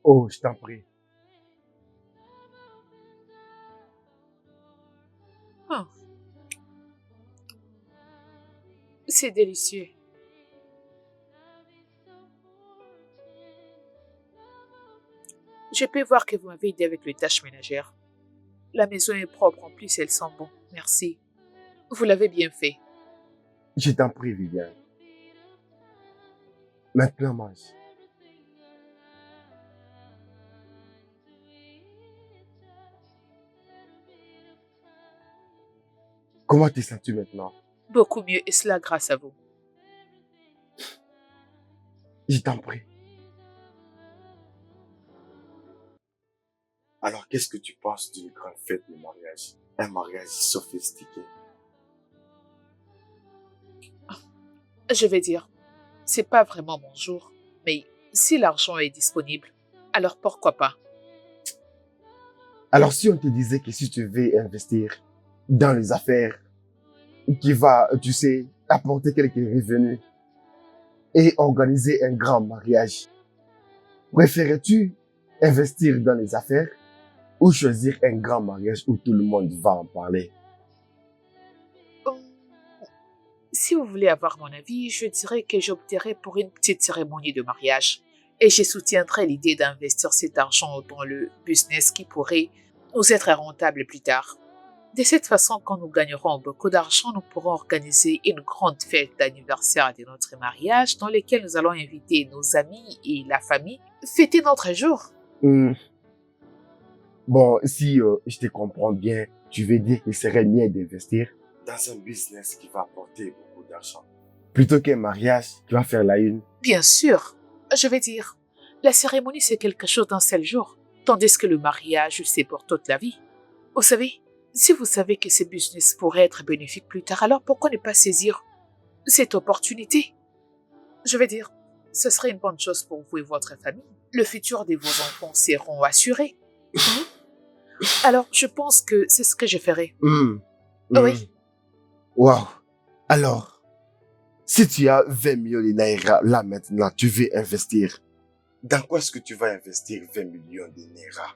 Oh, je t'en prie. Ah, c'est délicieux. Je peux voir que vous m'avez aidé avec les tâches ménagères. La maison est propre, en plus elle sent bon. Merci. Vous l'avez bien fait. Je t'en prie, Viviane. Maintenant, mange. Comment te sens-tu maintenant? Beaucoup mieux, et cela grâce à vous. Je t'en prie. Alors, qu'est-ce que tu penses d'une grande fête de mariage? Un mariage sophistiqué. Je vais dire, c'est pas vraiment mon jour, mais si l'argent est disponible, alors pourquoi pas? Alors, si on te disait que si tu veux investir dans les affaires qui va, tu sais, apporter quelques revenus et organiser un grand mariage, préférais-tu investir dans les affaires ou choisir un grand mariage où tout le monde va en parler? Hum, Si vous voulez avoir mon avis, je dirais que j'opterais pour une petite cérémonie de mariage. Et je soutiendrai l'idée d'investir cet argent dans le business qui pourrait nous être rentable plus tard. De cette façon, quand nous gagnerons beaucoup d'argent, nous pourrons organiser une grande fête d'anniversaire de notre mariage dans laquelle nous allons inviter nos amis et la famille, fêter notre jour. Hmm. Bon, si je te comprends bien, tu veux dire qu'il serait mieux d'investir Dans un business qui va apporter beaucoup d'argent. plutôt qu'un mariage qui va faire la une. Bien sûr, je vais dire, la cérémonie c'est quelque chose d'un seul jour, tandis que le mariage c'est pour toute la vie. Vous savez, si vous savez que ce business pourrait être bénéfique plus tard, alors pourquoi ne pas saisir cette opportunité? Je vais dire, ce serait une bonne chose pour vous et votre famille. Le futur de vos enfants seront assurés. Alors, je pense que c'est ce que je ferai. Hmm. Oui. Wow. Alors, si tu as 20 millions de naira là maintenant, tu veux investir. Dans quoi est-ce que tu vas investir 20 millions de naira?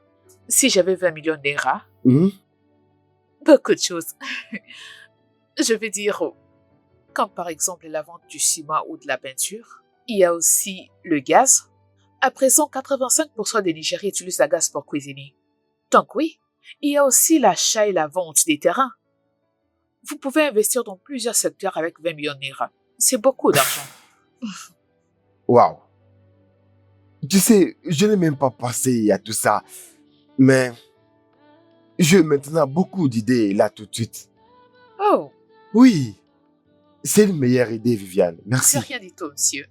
Si j'avais 20 millions d'euros, Hmm? beaucoup de choses. Je vais dire, comme par exemple la vente du ciment ou de la peinture. Il y a aussi le gaz. À présent, 85% des Nigériens utilisent le gaz pour cuisiner. Donc oui, il y a aussi l'achat et la vente des terrains. Vous pouvez investir dans plusieurs secteurs avec 20 millions de naira. C'est beaucoup d'argent. Wow. Tu sais, je n'ai même pas pensé à tout ça. Mais j'ai maintenant beaucoup d'idées là tout de suite. Oh, Oui, c'est une meilleure idée, Viviane. c'est Merci. rien du tout, monsieur.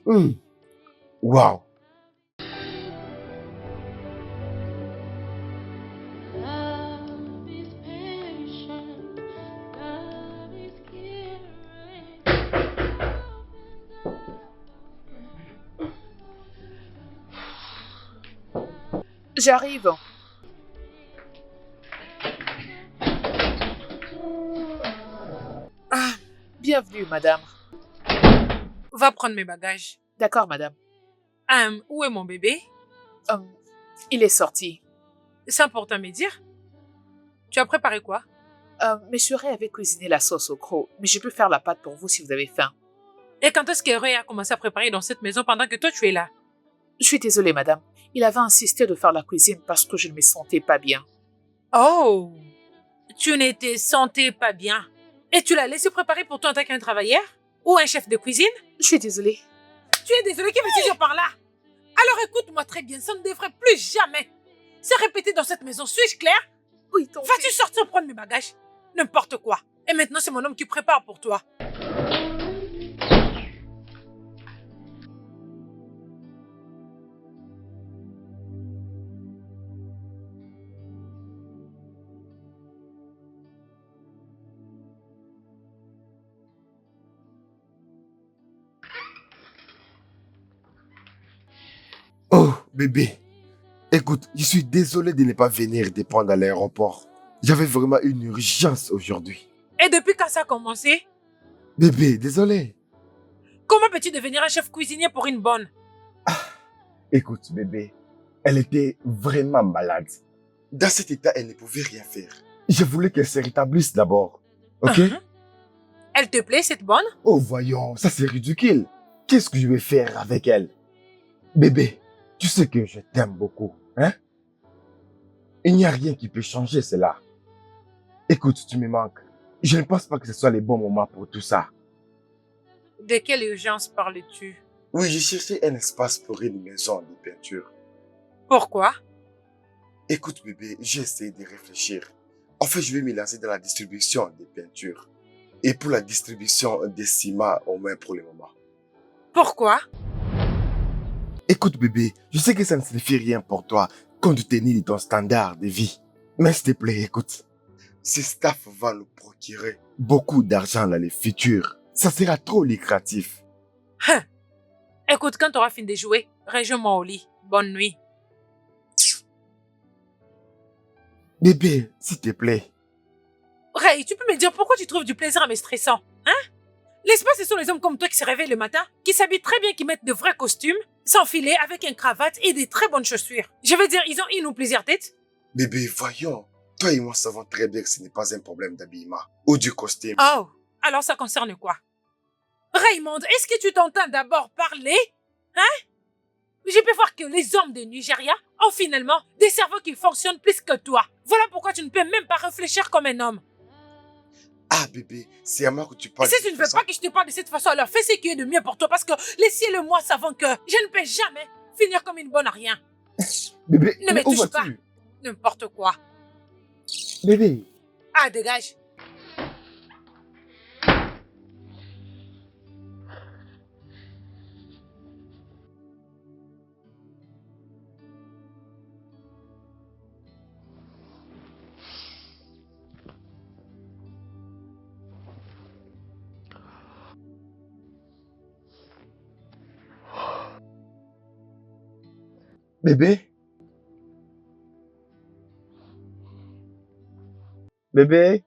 Hmm. Wow. Love is patient. Love is caring. J'arrive. Ah, Bienvenue, madame. va prendre mes bagages. D'accord, madame. Où est mon bébé? Il est sorti. C'est important à me dire. Tu as préparé quoi? Monsieur Ray avait cuisiné la sauce au croc, mais je peux faire la pâte pour vous si vous avez faim. Et quand est-ce que Ray a commencé à préparer dans cette maison pendant que toi tu es là? Je suis désolée, madame. Il avait insisté de faire la cuisine parce que je ne me sentais pas bien. Oh, tu n'étais sentais pas bien. Et tu l'as laissé préparer pour toi en tant qu'un travailleur? Ou un chef de cuisine? Je suis désolée. Tu es désolé, qui veut-tu dire par là? Alors écoute-moi très bien, ça ne devrait plus jamais se répéter dans cette maison. Suis-je claire? Oui, tante. Vas-tu sortir prendre mes bagages? N'importe quoi. Et maintenant, c'est mon homme qui prépare pour toi. Oh, bébé. Écoute, je suis désolé de ne pas venir te prendre à l'aéroport. J'avais vraiment une urgence aujourd'hui. Et depuis quand ça a commencé? Bébé, désolé. Comment peux-tu devenir un chef cuisinier pour une bonne? Écoute, bébé, elle était vraiment malade. Dans cet état, elle ne pouvait rien faire. Je voulais qu'elle se rétablisse d'abord. Ok? Elle te plaît, cette bonne? Oh, voyons, ça c'est ridicule. Qu'est-ce que je vais faire avec elle? Bébé, tu sais que je t'aime beaucoup, hein? Il n'y a rien qui peut changer cela. Écoute, tu me manques. Je ne pense pas que ce soit le bon moment pour tout ça. De quelle urgence parles-tu? Oui, j'ai cherché un espace pour une maison de peinture. Pourquoi? Écoute, bébé, j'ai essayé de réfléchir. En fait, je vais me lancer dans la distribution des peintures. Et pour la distribution des ciments, au moins pour le moment. Pourquoi? Écoute, bébé, je sais que ça ne signifie rien pour toi compte tenu de ton standard de vie. Mais s'il te plaît, écoute. Ce staff va nous procurer. Beaucoup d'argent dans le futur. Ça sera trop lucratif. Écoute, quand tu auras fini de jouer, rejoins-moi au lit. Bonne nuit. Bébé, s'il te plaît. Ray, tu peux me dire pourquoi tu trouves du plaisir à me stressant, hein? N'est-ce pas ce sont les hommes comme toi qui se réveillent le matin, qui s'habillent très bien, qui mettent de vrais costumes, sans filet, avec une cravate et des très bonnes chaussures? Je veux dire, ils ont une ou plusieurs têtes? Bébé, voyons. Toi et moi savons très bien que ce n'est pas un problème d'habillement ou du costume. Oh, alors ça concerne quoi? Raymond, est-ce que tu t'entends d'abord parler? Hein? Je peux voir que les hommes de Nigeria ont finalement des cerveaux qui fonctionnent plus que toi. Voilà pourquoi tu ne peux même pas réfléchir comme un homme. Ah, bébé, c'est à moi que tu parles. Et si tu ne veux pas que je te parle de cette façon, alors fais ce qui est de mieux pour toi parce que les ciels et moi savons que je ne peux jamais finir comme une bonne à rien. Bébé, Ne me mais où touche pas. vas-tu? N'importe quoi. Bébé. Ah, dégage. Bébé. Bébé.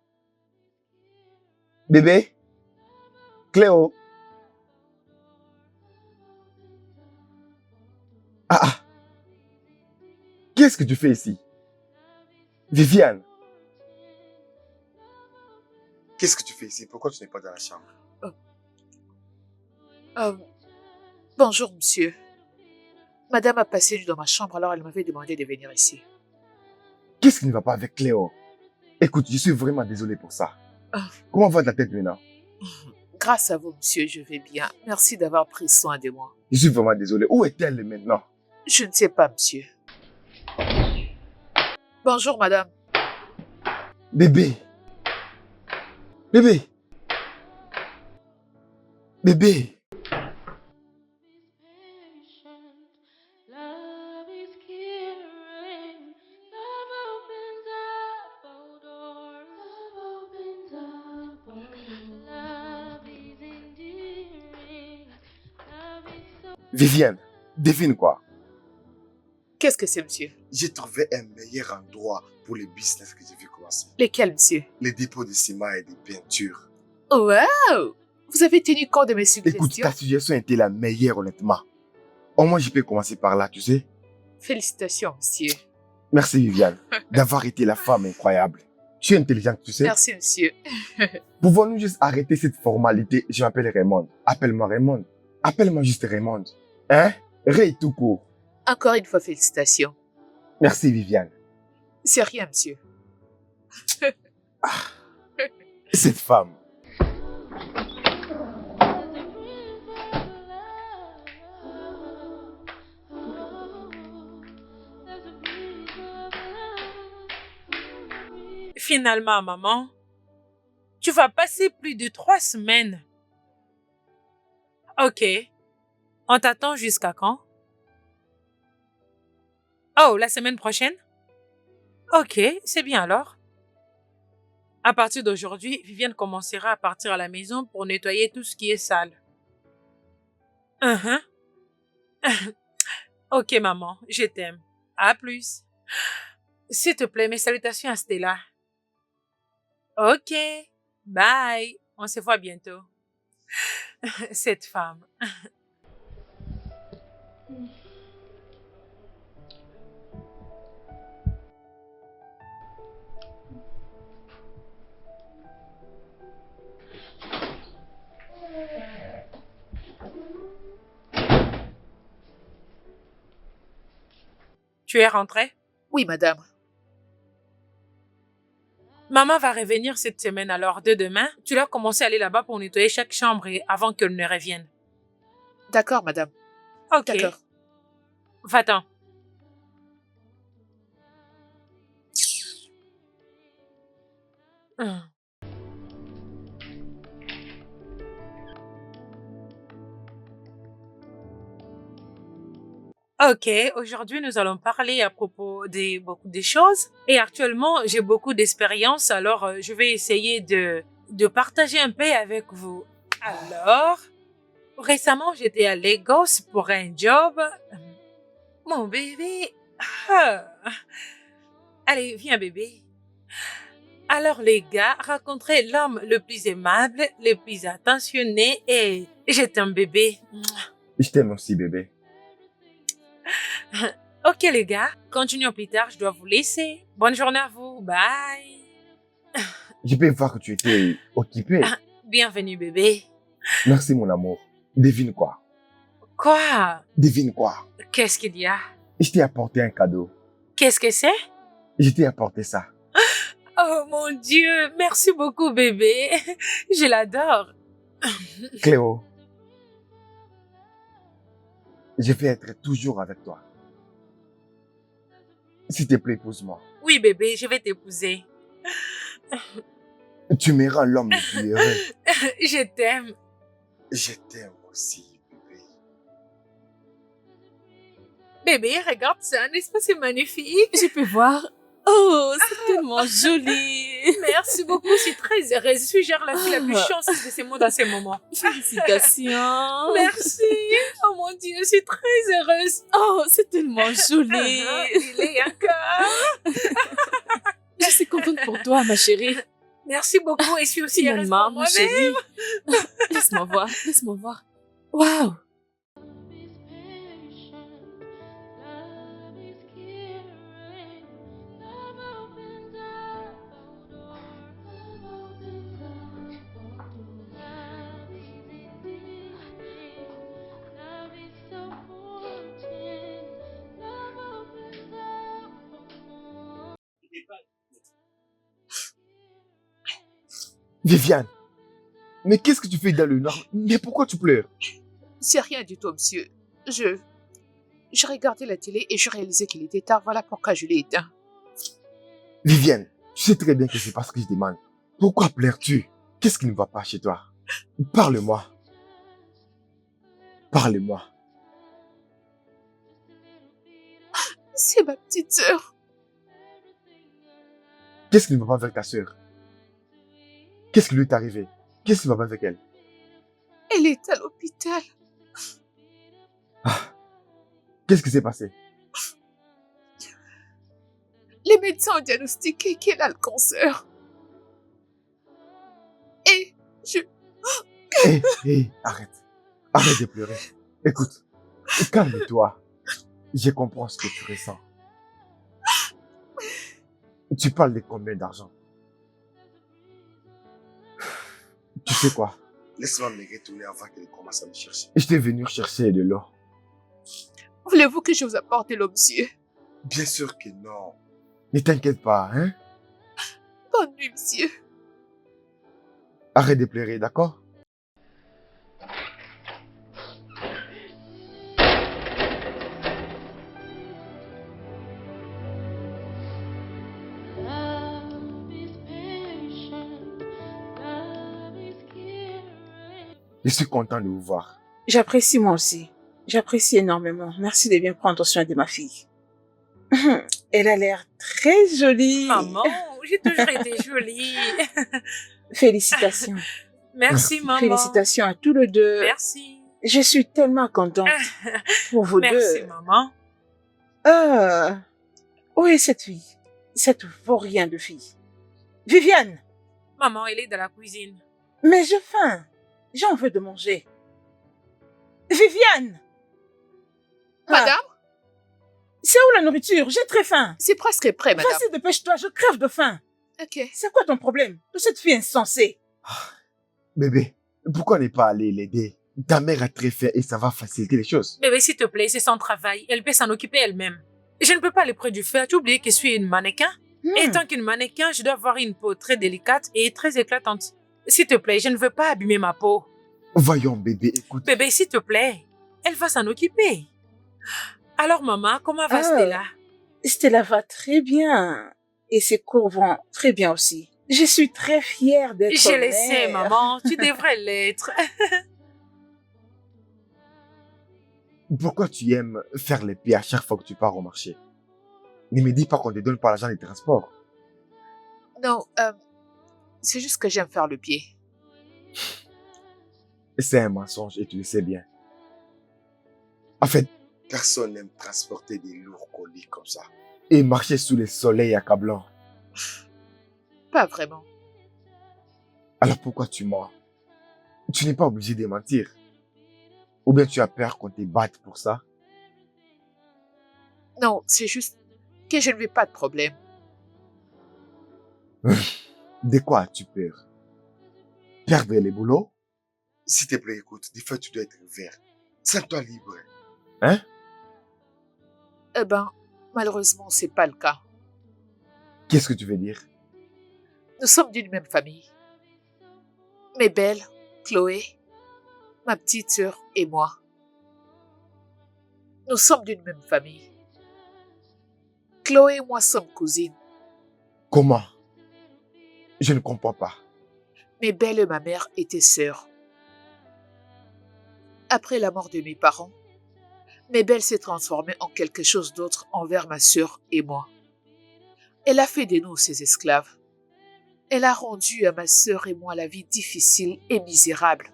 Bébé. Cléo. Ah ah. Qu'est-ce que tu fais ici? Viviane. Qu'est-ce que tu fais ici? Pourquoi tu n'es pas dans la chambre? Bonjour, monsieur. Madame a passé une nuit dans ma chambre, alors elle m'avait demandé de venir ici. Qu'est-ce qui ne va pas avec Cléo? Écoute, je suis vraiment désolé pour ça. Ah. Comment va ta tête maintenant? Grâce à vous, monsieur, je vais bien. Merci d'avoir pris soin de moi. Je suis vraiment désolé. Où est-elle maintenant? Je ne sais pas, monsieur. Bonjour, madame. Bébé. Bébé. Bébé. Love is caring. Love opens up all doors. Love opens up all doors. Love is endearing. Love is so. Viviane, devine quoi? Qu'est-ce que c'est, monsieur? J'ai trouvé un meilleur endroit pour le business que je vais commencer. Lesquels, monsieur? Les dépôts de ciment et de peinture. Wow! Vous avez tenu compte de mes Écoute, suggestions? ta suggestion était la meilleure, honnêtement. Au moins, je peux commencer par là, tu sais. Félicitations, monsieur. Merci, Viviane, d'avoir été la femme incroyable. Tu es intelligente, tu sais. Merci, monsieur. Pouvons-nous juste arrêter cette formalité? Je m'appelle Raymond. Appelle-moi Raymond. Appelle-moi juste Raymond. Hein? Ray tout court. Encore une fois, félicitations. Merci, Viviane. C'est rien, monsieur. Cette femme. Finalement, maman, tu vas passer plus de 3 semaines. Ok. On t'attend jusqu'à quand? Oh, la semaine prochaine? Ok, c'est bien alors. À partir d'aujourd'hui, Viviane commencera à partir à la maison pour nettoyer tout ce qui est sale. Mhm. Ok, maman, je t'aime. À plus. S'il te plaît, mes salutations à Stella. Ok, bye. On se voit bientôt. Cette femme. Tu es rentrée? Oui, madame. Maman va revenir cette semaine, alors de demain, tu dois commencer à aller là-bas pour nettoyer chaque chambre avant qu'elle ne revienne. D'accord, madame. Ok. D'accord. Va-t'en. Hum. Ok, aujourd'hui nous allons parler à propos de beaucoup de choses. Et actuellement, j'ai beaucoup d'expérience, alors je vais essayer de partager un peu avec vous. Alors, récemment, j'étais à Lagos pour un job. Mon bébé. Ah. Allez, viens bébé. Alors les gars, rencontrer l'homme le plus aimable, le plus attentionné et j'étais un bébé. Je t'aime aussi, bébé. Ok les gars, continuons plus tard, je dois vous laisser. Bonne journée à vous, bye. Je peux voir que tu étais occupé. Bienvenue bébé. Merci, mon amour. Devine quoi? Quoi? Devine quoi? Qu'est-ce qu'il y a? Je t'ai apporté un cadeau. Qu'est-ce que c'est? Je t'ai apporté ça. Oh mon Dieu, merci beaucoup bébé. Je l'adore. Cléo, je vais être toujours avec toi. S'il te plaît, épouse-moi. Oui bébé, je vais t'épouser. Tu me rends l'homme le plus heureux. Je t'aime. Je t'aime aussi, bébé. Bébé, regarde ça, n'est-ce pas c'est magnifique? Je peux voir. Oh, c'est tellement joli. Merci beaucoup, je suis très heureuse. Je suis genre la fille la plus chanceuse de ces mots dans ces moments. Félicitations. Merci. Oh mon Dieu, je suis très heureuse. Oh, c'est tellement joli. Il est encore. Je suis contente pour toi, ma chérie. Merci beaucoup et je suis aussi heureuse Finalement, pour ma moi-même. chérie. Laisse-moi voir, laisse-moi voir. Waouh. Viviane, mais qu'est-ce que tu fais dans le noir? Mais pourquoi tu pleures? C'est rien du tout, monsieur. Je regardais la télé et je réalisais qu'il était tard. Voilà pourquoi je l'ai éteint. Viviane, tu sais très bien que c'est parce que je demande. Pourquoi pleures-tu? Qu'est-ce qui ne va pas chez toi? Parle-moi. Parle-moi. C'est ma petite sœur. Qu'est-ce qui ne va pas avec ta sœur? Qu'est-ce qui lui est arrivé? Qu'est-ce qui ne va pas avec elle? Elle est à l'hôpital. Qu'est-ce qui s'est passé? Les médecins ont diagnostiqué qu'elle a le cancer. Et Hé, arrête. Arrête de pleurer. Écoute, calme-toi. Je comprends ce que tu ressens. Tu parles de combien d'argent? Tu sais quoi? Laisse-moi me retourner avant qu'elle commence à me chercher. Je t'ai venu chercher de l'eau. Voulez-vous que je vous apporte de l'eau, monsieur? Bien sûr que non. Ne t'inquiète pas, hein? Bonne nuit, monsieur. Arrête de pleurer, d'accord? Love is patient, love is caring. Je suis content de vous voir. J'apprécie moi aussi. J'apprécie énormément. Merci de bien prendre soin de ma fille. Elle a l'air très jolie. Maman, j'ai toujours été jolie. Félicitations. Merci, maman. Félicitations à tous les deux. Merci. Je suis tellement contente pour vous Merci, deux. maman. Ah, où est cette fille? Cette vaurien de fille. Viviane, Maman, elle est dans la cuisine. mais j'ai faim. J'ai envie de manger. Viviane! Ah, Madame, c'est où la nourriture? J'ai très faim. c'est presque prêt, madame. Vas-y, dépêche-toi, je crève de faim. Ok. C'est quoi ton problème? De cette fille insensée. Bébé, pourquoi ne pas aller l'aider? Ta mère a très faim et ça va faciliter les choses. Bébé, s'il te plaît, c'est son travail. Elle peut s'en occuper elle-même. Je ne peux pas aller près du feu. As-tu oublié que je suis une mannequin? Et tant qu'une mannequin, je dois avoir une peau très délicate et très éclatante. S'il te plaît, je ne veux pas abîmer ma peau. Voyons, bébé, écoute. Bébé, s'il te plaît, elle va s'en occuper. Alors, maman, comment va Ah. Stella? Stella va très bien. Et ses cours vont très bien aussi. Je suis très fière d'être Je le mère. sais, maman. Tu devrais l'être. Pourquoi tu aimes faire les pieds à chaque fois que tu pars au marché? Ne me dis pas qu'on te donne pas l'argent des transports. Non, c'est juste que j'aime faire le pied. C'est un mensonge et tu le sais bien. En fait, Personne n'aime transporter des lourds colis comme ça. et marcher sous le soleil accablant. Pas vraiment. Alors pourquoi tu mens? Tu n'es pas obligé de mentir. Ou bien tu as peur qu'on te batte pour ça? Non, c'est juste que je ne veux pas de problème. De quoi as-tu peur? Perdre les boulots? S'il te plaît, écoute, des fois tu dois être ouvert. Sens-toi libre. Hein? Eh ben, malheureusement, c'est pas le cas. Qu'est-ce que tu veux dire? Nous sommes d'une même famille. Mes belles, Chloé, ma petite sœur et moi. Nous sommes d'une même famille. Chloé et moi sommes cousines. Comment? Je ne comprends pas. Mes belles et ma mère étaient sœurs. Après la mort de mes parents, mes belles s'est transformée en quelque chose d'autre envers ma sœur et moi. Elle a fait de nous ses esclaves. Elle a rendu à ma sœur et moi la vie difficile et misérable.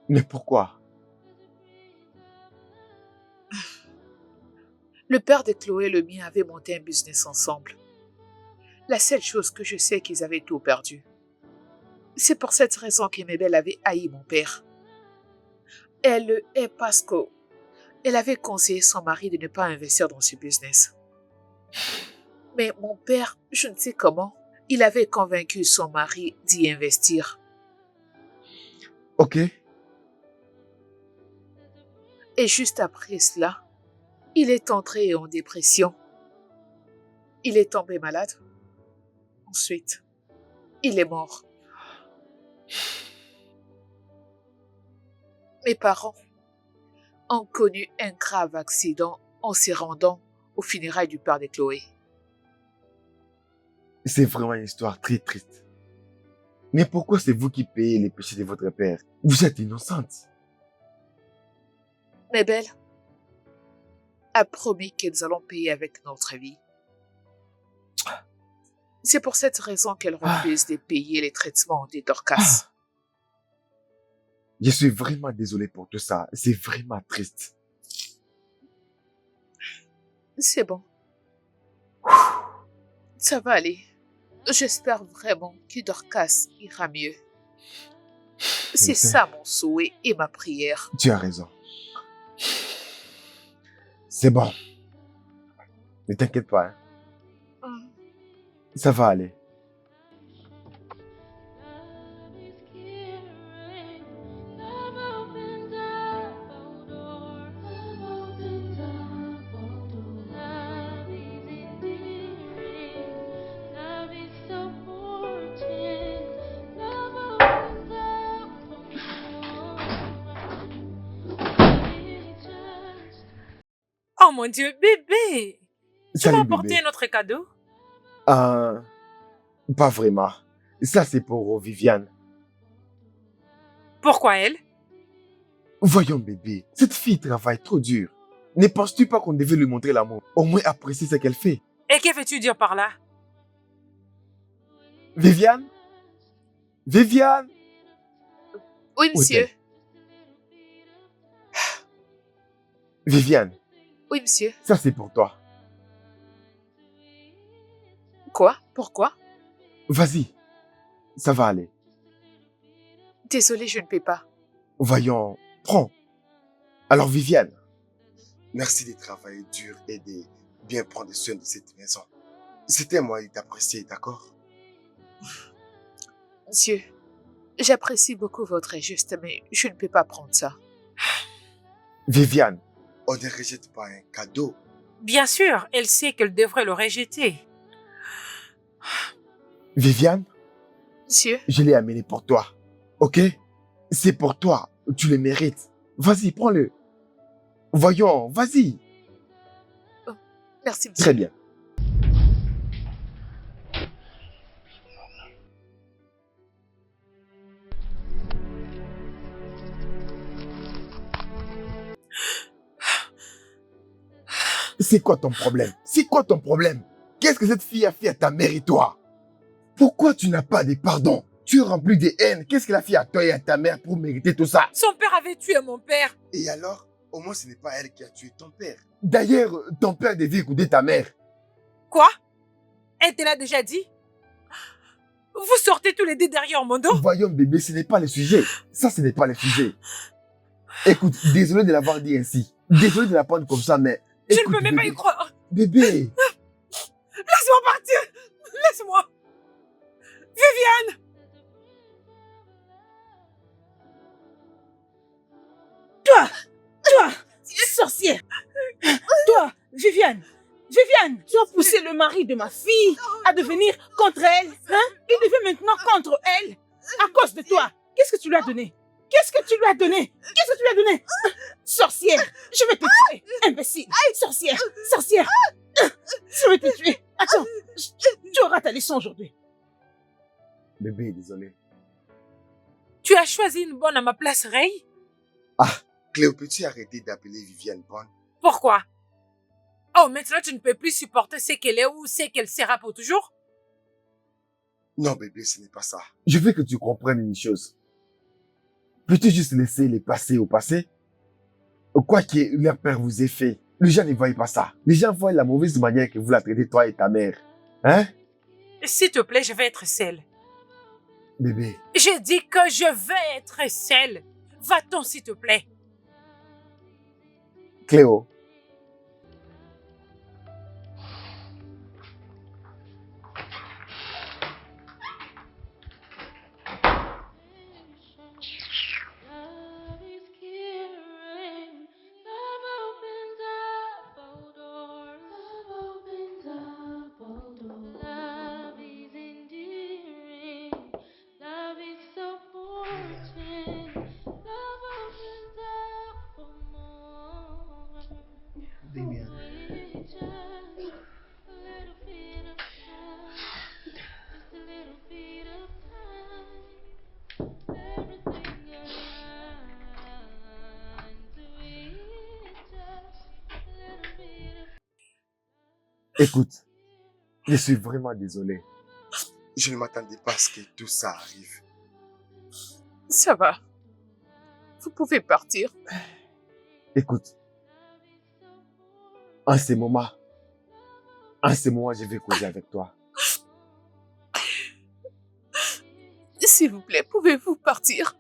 Mais pourquoi? Le père de Chloé et le mien avaient monté un business ensemble. La seule chose que je sais qu'ils avaient tout perdu. C'est pour cette raison que mes belles avaient haï mon père. Elle le hait parce qu'elle avait conseillé son mari de ne pas investir dans ce business. Mais mon père, je ne sais comment, il avait convaincu son mari d'y investir. Ok. Et juste après cela, il est entré en dépression. Il est tombé malade. Ensuite, il est mort. Mes parents ont connu un grave accident en se rendant aux funérailles du père de Chloé. C'est vraiment une histoire très triste. Mais pourquoi c'est vous qui payez les péchés de votre père? Vous êtes innocente. Mais Belle a promis que nous allons payer avec notre vie. C'est pour cette raison qu'elle refuse de payer les traitements des Dorcas. Je suis vraiment désolé pour tout ça. C'est vraiment triste. C'est bon. Ça va aller. J'espère vraiment que Dorcas ira mieux. C'est sais. ça mon souhait et ma prière. Tu as raison. C'est bon. Ne t'inquiète pas, hein. Hum. Ça va aller. Love is caring, love opens up Oh mon Dieu, bébé! Tu Salut, m'as apporté bébé. un autre cadeau? Pas vraiment. Ça, c'est pour Viviane. Pourquoi elle? Voyons, bébé, cette fille travaille trop dur. Ne penses-tu pas qu'on devait lui montrer l'amour? Au moins apprécier ce qu'elle fait. Et que veux-tu dire par là? Viviane? Viviane? Oui, Où monsieur. est-elle? Viviane, Oui, monsieur. ça c'est pour toi. Quoi? Pourquoi? Vas-y, ça va aller. Désolée, je ne peux pas. Voyons, prends. Alors Viviane, Merci de travailler dur et de bien prendre soin de cette maison. C'était à moi d'apprécier, d'accord? Monsieur, j'apprécie beaucoup votre geste, mais je ne peux pas prendre ça. Viviane, On ne rejette pas un cadeau. Bien sûr, elle sait qu'elle devrait le rejeter. Viviane, Monsieur, je l'ai amené pour toi. Ok? C'est pour toi. Tu le mérites. Vas-y, prends-le. Voyons, vas-y. merci, monsieur. Très bien. C'est quoi ton problème? C'est quoi ton problème? Qu'est-ce que cette fille a fait à ta mère et toi? Pourquoi tu n'as pas de pardon? Tu es rempli de haine. Qu'est-ce que la fille a toi et à ta mère pour mériter tout ça? Son père avait tué mon père. Et alors, au moins ce n'est pas elle qui a tué ton père. D'ailleurs, ton père devait écouter ta mère. Quoi? Elle te l'a déjà dit? Vous sortez tous les deux derrière mon dos? Voyons, bébé, ce n'est pas le sujet. Ça, ce n'est pas le sujet. Écoute, désolé de l'avoir dit ainsi. Désolé de la prendre comme ça, mais... Je ne écoute, peux même pas y bébé, croire. Bébé, Laisse-moi partir. Laisse-moi. Viviane. Toi, sorcière. Toi, Viviane. Viviane, tu as poussé le mari de ma fille à devenir contre elle. Hein? Il devient maintenant contre elle. À cause de toi. Qu'est-ce que tu lui as donné? Qu'est-ce que tu lui as donné? Qu'est-ce que tu lui as donné? Sorcière, je vais te tuer. Imbécile. Sorcière, sorcière. Je vais te tuer. Attends, tu auras ta leçon aujourd'hui. bébé, désolé. Tu as choisi une bonne à ma place, Ray? Cléo, peux-tu arrêter d'appeler Viviane bonne? Pourquoi? Oh, maintenant tu ne peux plus supporter ce qu'elle est ou ce qu'elle sera pour toujours? Non, bébé, ce n'est pas ça. Je veux que tu comprennes une chose. Peux-tu juste laisser les passés au passé? Quoi que leur père vous ait fait, les gens ne voient pas ça. Les gens voient la mauvaise manière que vous la traitez, toi et ta mère. Hein? S'il te plaît, je vais être seule. Bébé, J'ai dit que je vais être seule. Va-t'en, s'il te plaît. Cléo, Love is caring. Love opens up all doors. Love opens up all doors. Love is endearing. Love is supporting. Love opens up for more. With just a little bit of time. Just a little bit of time. Everything aligns with just a little bit of écoute, je suis vraiment désolé. Je ne m'attendais pas à ce que tout ça arrive. Ça va. Vous pouvez partir. Écoute, en ce moment, je vais causer avec toi. S'il vous plaît, pouvez-vous partir?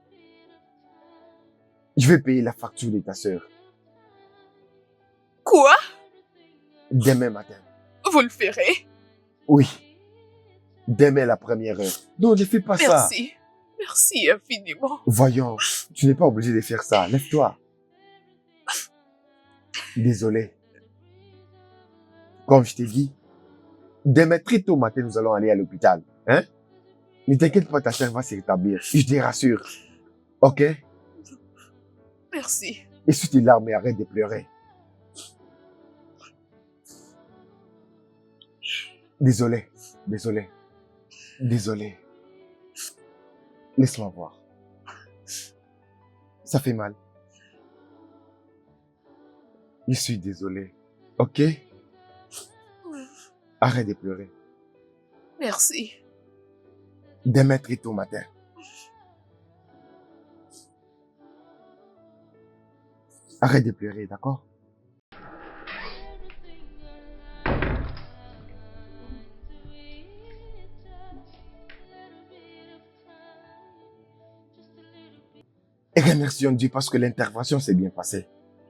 Je vais payer la facture de ta sœur Quoi? demain matin. Vous le ferez? Oui, demain la première heure. Non, ne fais pas ça. Merci. Merci infiniment. Voyons, tu n'es pas obligé de faire ça. Lève-toi. Désolé. Comme je t'ai dit, demain très tôt matin, nous allons aller à l'hôpital. Hein? Ne t'inquiète pas, ta sœur va se rétablir. Je te rassure. Ok? Merci. Essuie tes larmes et arrête de pleurer. Désolé, désolé, désolé. Laisse-moi voir. Ça fait mal. Je suis désolé. Ok? Arrête de pleurer. Merci. Demain très tôt matin. Arrête de pleurer, d'accord? Et remercions Dieu parce que l'intervention s'est bien passée.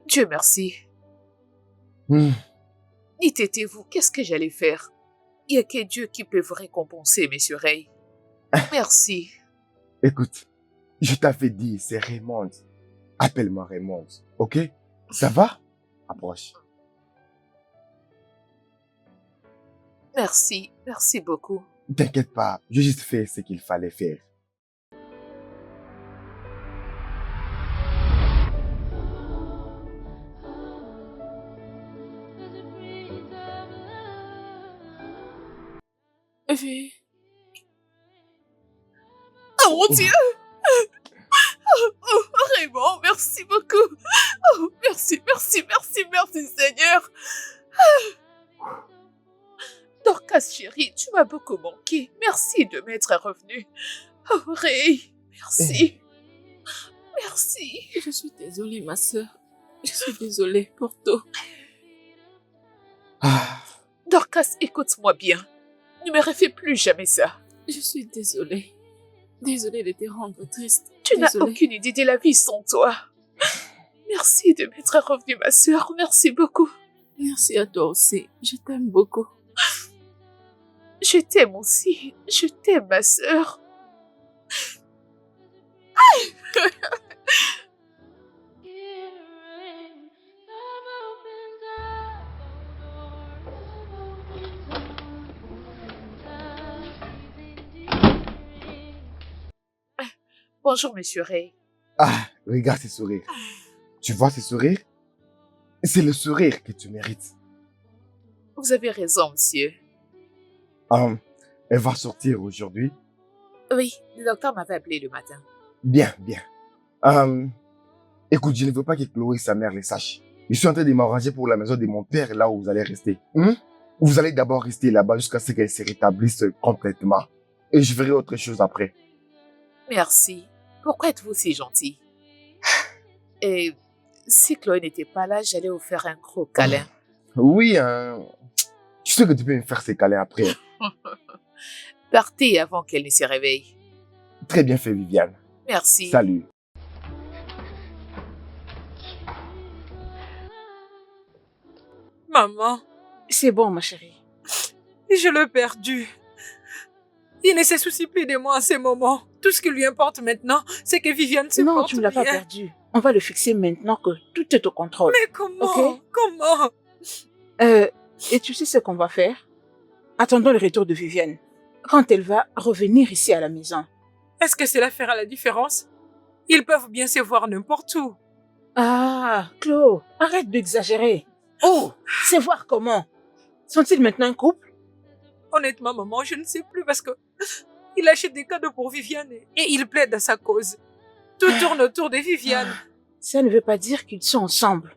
Dieu merci. Hmm. Dites, étiez-vous, qu'est-ce que j'allais faire? Il n'y a que Dieu qui peut vous récompenser, monsieur Ray. Merci. Écoute, je t'avais dit, c'est Raymond. Appelle-moi Raymond, ok? Ça va? Approche. Merci. Merci beaucoup. T'inquiète pas, j'ai juste fait ce qu'il fallait faire. V. Oh mon Dieu! Oh, Raymond, merci beaucoup. Oh, merci, merci, merci, merci Seigneur. Dorcas chérie, tu m'as beaucoup manqué. Merci de m'être revenu. Oh Ray, merci. Merci. Je suis désolée, ma sœur. Je suis désolée pour tout. Ah, Dorcas, écoute-moi bien. Ne me refais plus jamais ça. Je suis désolée. Désolée de te rendre triste. Tu n'as Désolée. aucune idée de la vie sans toi. Merci de m'être revenue, ma sœur. Merci beaucoup. Merci à toi aussi. Je t'aime beaucoup. Je t'aime aussi. Je t'aime, ma sœur. Bonjour, monsieur Ray. ah, regarde ces sourires. Tu vois ces sourires? C'est le sourire que tu mérites. Vous avez raison, monsieur. Elle va sortir aujourd'hui. Oui, le docteur m'avait appelé le matin. Bien, bien. Écoute, je ne veux pas que Chloé et sa mère les sachent. Je suis en train de m'arranger pour la maison de mon père, là où vous allez rester. Vous allez d'abord rester là-bas jusqu'à ce qu'elle se rétablisse complètement. Et je ferai autre chose après. Merci. Pourquoi êtes-vous si gentil? Et si Chloé n'était pas là, j'allais vous faire un gros câlin. Oui, tu sais que tu peux me faire ces câlins après. Partez avant qu'elle ne se réveille. Très bien fait, Viviane. Merci. Salut. Maman, C'est bon, ma chérie. je l'ai perdu. Il ne se soucie plus de moi en ce moment. Tout ce qui lui importe maintenant, c'est que Viviane se Non, porte tu ne l'as pas bien. perdu. On va le fixer maintenant que tout est au contrôle. Mais comment? Ok. Comment? Et tu sais ce qu'on va faire? Attendons le retour de Viviane. Quand elle va revenir ici à la maison. Est-ce que cela fera la différence? Ils peuvent bien se voir n'importe où. Ah, Chlo, arrête d'exagérer. Oh, c'est voir comment. Sont-ils maintenant un couple? Honnêtement, maman, je ne sais plus parce que il achète des cadeaux pour Viviane et il plaide à sa cause. Tout tourne autour de Viviane. Ça ne veut pas dire qu'ils sont ensemble.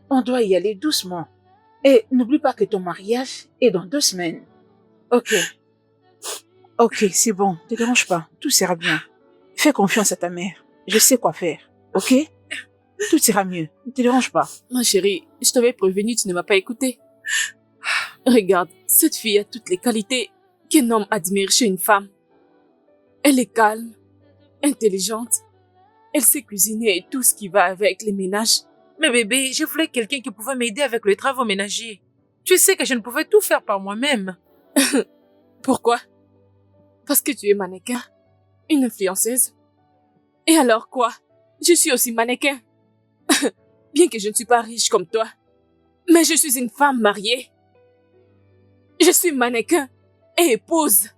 On doit y aller doucement. Et n'oublie pas que ton mariage est dans 2 semaines. Ok. Ok, c'est bon. Ne te dérange pas. Tout sera bien. Fais confiance à ta mère. Je sais quoi faire. Ok? Tout ira mieux. Ne te dérange pas. Ma chérie, je t'avais prévenu, tu ne m'as pas écouté. Regarde, cette fille a toutes les qualités qu'un homme admire chez une femme. Elle est calme, intelligente, elle sait cuisiner et tout ce qui va avec les ménages. Mais bébé, je voulais quelqu'un qui pouvait m'aider avec les travaux ménagers. Tu sais que je ne pouvais tout faire par moi-même. Pourquoi? Parce que tu es mannequin, une influenceuse. Et alors quoi? Je suis aussi mannequin. Bien que je ne suis pas riche comme toi, mais je suis une femme mariée. Je suis mannequin et épouse.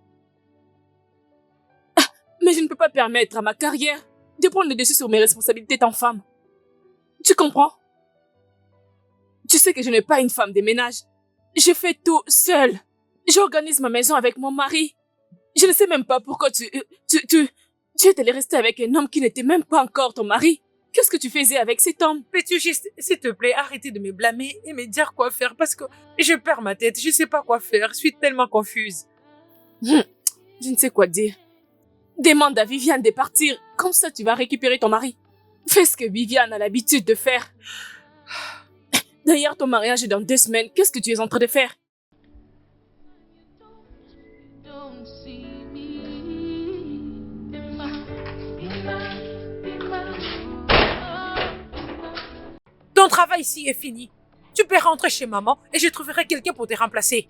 Mais je ne peux pas permettre à ma carrière de prendre le dessus sur mes responsabilités en femme. Tu comprends? Tu sais que je n'ai pas une femme de ménage. Je fais tout seule. J'organise ma maison avec mon mari. Je ne sais même pas pourquoi tu es allé rester avec un homme qui n'était même pas encore ton mari. Qu'est-ce que tu faisais avec cet homme? Peux-tu juste, s'il te plaît, arrêter de me blâmer et me dire quoi faire parce que je perds ma tête, je sais pas quoi faire, je suis tellement confuse. Je ne sais quoi dire. Demande à Viviane de partir, comme ça tu vas récupérer ton mari. Fais ce que Viviane a l'habitude de faire. D'ailleurs, ton mariage est dans 2 semaines. Qu'est-ce que tu es en train de faire? Don't see me. Be my, be my, be my. Ton travail ici est fini. Tu peux rentrer chez maman et je trouverai quelqu'un pour te remplacer.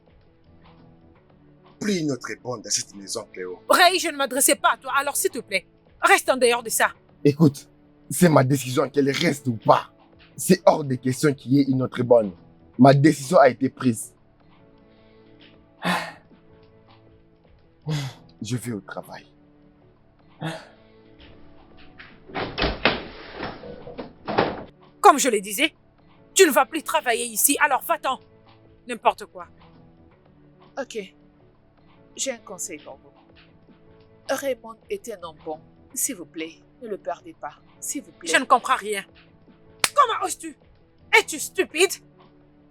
Plus une autre est bonne dans cette maison, Cléo. Ray, je ne m'adressais pas à toi, alors s'il te plaît, reste en dehors de ça. Écoute, c'est ma décision qu'elle reste ou pas. C'est hors de question qu'il y ait une autre bonne. Ma décision a été prise. Je vais au travail. Comme je le disais, tu ne vas plus travailler ici, alors va-t'en. N'importe quoi. Ok. J'ai un conseil pour vous. Raymond est un homme bon. S'il vous plaît, ne le perdez pas. S'il vous plaît. Je ne comprends rien. Comment oses-tu? Es-tu stupide?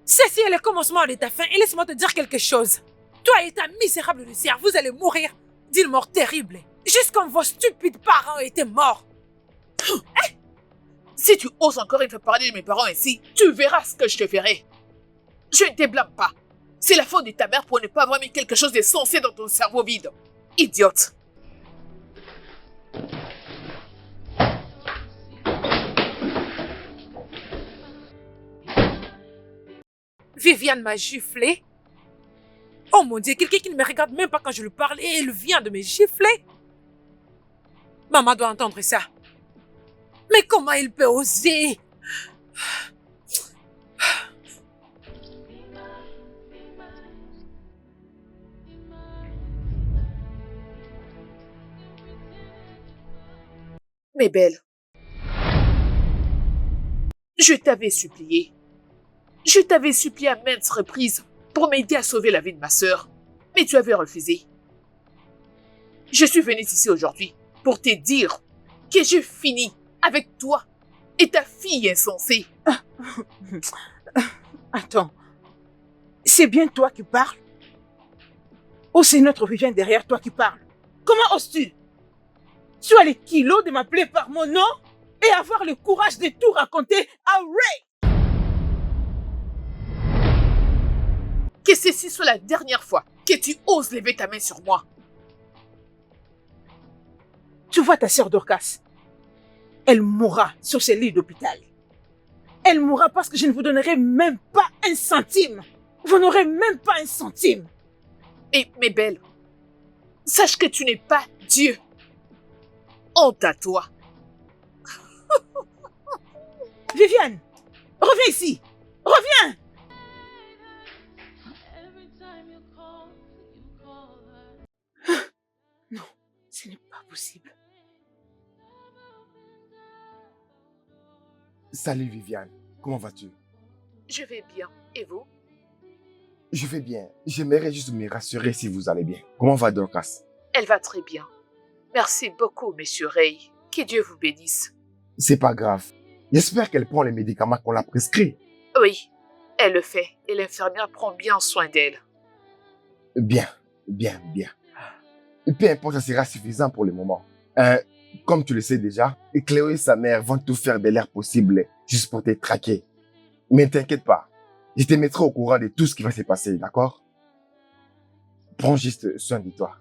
Ceci est le commencement de ta fin et laisse-moi te dire quelque chose. Toi et ta misérable Lucia, vous allez mourir d'une mort terrible. Juste comme vos stupides parents étaient morts. Si tu oses encore une fois parler de mes parents ici, tu verras ce que je te ferai. Je ne te blâme pas. C'est la faute de ta mère pour ne pas avoir mis quelque chose de sensé dans ton cerveau vide. Idiote. Viviane m'a giflé. Oh mon Dieu, quelqu'un qui ne me regarde même pas quand je lui parle et elle vient de me gifler. Maman doit entendre ça. Mais comment il peut oser? Mais belle, je t'avais supplié. Je t'avais supplié à maintes reprises pour m'aider à sauver la vie de ma sœur, mais tu avais refusé. Je suis venue ici aujourd'hui pour te dire que j'ai fini avec toi et ta fille insensée. Attends, c'est bien toi qui parles? Ou c'est notre Viviane derrière toi qui parle? Comment oses-tu? Tu as les kilos de m'appeler par mon nom et avoir le courage de tout raconter à Ray? Que ceci soit la dernière fois que tu oses lever ta main sur moi. Tu vois ta sœur Dorcas? Elle mourra sur ce lit d'hôpital. Elle mourra parce que je ne vous donnerai même pas un centime. Vous n'aurez même pas un centime. Et mes belles, sache que tu n'es pas Dieu. Honte à toi. Viviane, reviens ici. Reviens. Every time you call her. Non, ce n'est pas possible. Salut Viviane, comment vas-tu? Je vais bien. Et vous? Je vais bien. J'aimerais juste me rassurer si vous allez bien. Comment va Dorcas? Elle va très bien. Merci beaucoup, monsieur Ray. Que Dieu vous bénisse. C'est pas grave. J'espère qu'elle prend les médicaments qu'on l'a prescrits. Oui, elle le fait et l'infirmière prend bien soin d'elle. Bien, bien, bien. Peu importe, ça sera suffisant pour le moment. Comme tu le sais déjà, Cléo et sa mère vont tout faire de l'air possible juste pour te traquer. Mais ne t'inquiète pas, je te mettrai au courant de tout ce qui va se passer, d'accord? Prends juste soin de toi.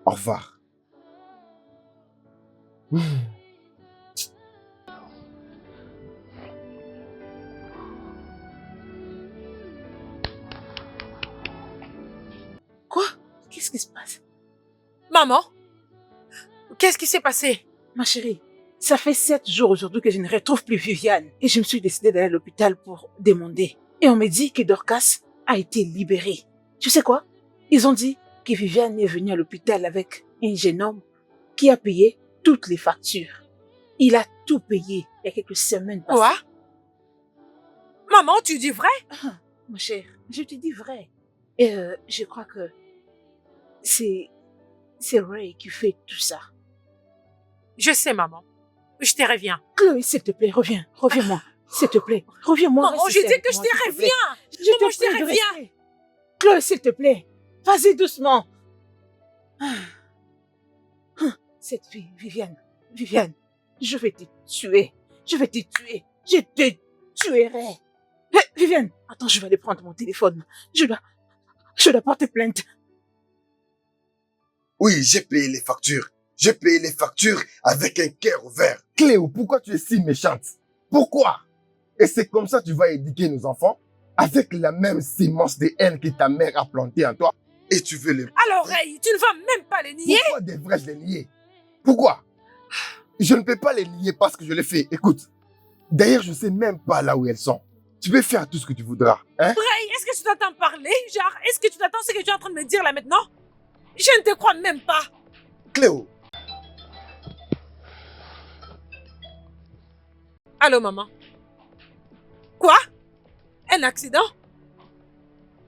Au revoir. Quoi? Qu'est-ce qui se passe? Maman, qu'est-ce qui s'est passé? Ma chérie, ça fait 7 jours aujourd'hui que je ne retrouve plus Viviane. Et je me suis décidée d'aller à l'hôpital pour demander. Et on me dit que Dorcas a été libérée. Tu sais quoi? Ils ont dit que Viviane est venue à l'hôpital avec un jeune homme qui a payé toutes les factures. Il a tout payé il y a quelques semaines passées. Quoi? Maman, tu dis vrai? mon cher, je te dis vrai. Et je crois que c'est Ray qui fait tout ça. Je sais, maman. Je te reviens. Chloé, s'il te plaît, reviens-moi. S'il te plaît, reviens-moi. Maman, reste je ici dis avec que je moi, te s'il te plaît. reviens. Je Maman, je te prie de reviens. rester. Chloé, s'il te plaît, vas-y doucement. Cette fille, Viviane, je vais te tuer. Je te tuerai. Hé, Viviane, attends, je vais aller prendre mon téléphone. Je dois porter plainte. Oui, j'ai payé les factures. J'ai payé les factures avec un cœur ouvert. Cléo, pourquoi tu es si méchante? Pourquoi? Et c'est comme ça que tu vas éduquer nos enfants? Avec la même sémence de haine que ta mère a plantée en toi? Et tu veux les... Alors, Ray, tu ne vas même pas les nier? Pourquoi devrais-je les nier? Pourquoi? Je ne peux pas les nier parce que je les fais. Écoute, d'ailleurs, je ne sais même pas là où elles sont. Tu peux faire tout ce que tu voudras, hein? Ray, est-ce que tu t'entends parler? Genre, est-ce que tu t'attends ce que tu es en train de me dire là maintenant? Je ne te crois même pas. Cléo, Allô, maman? Quoi? Un accident?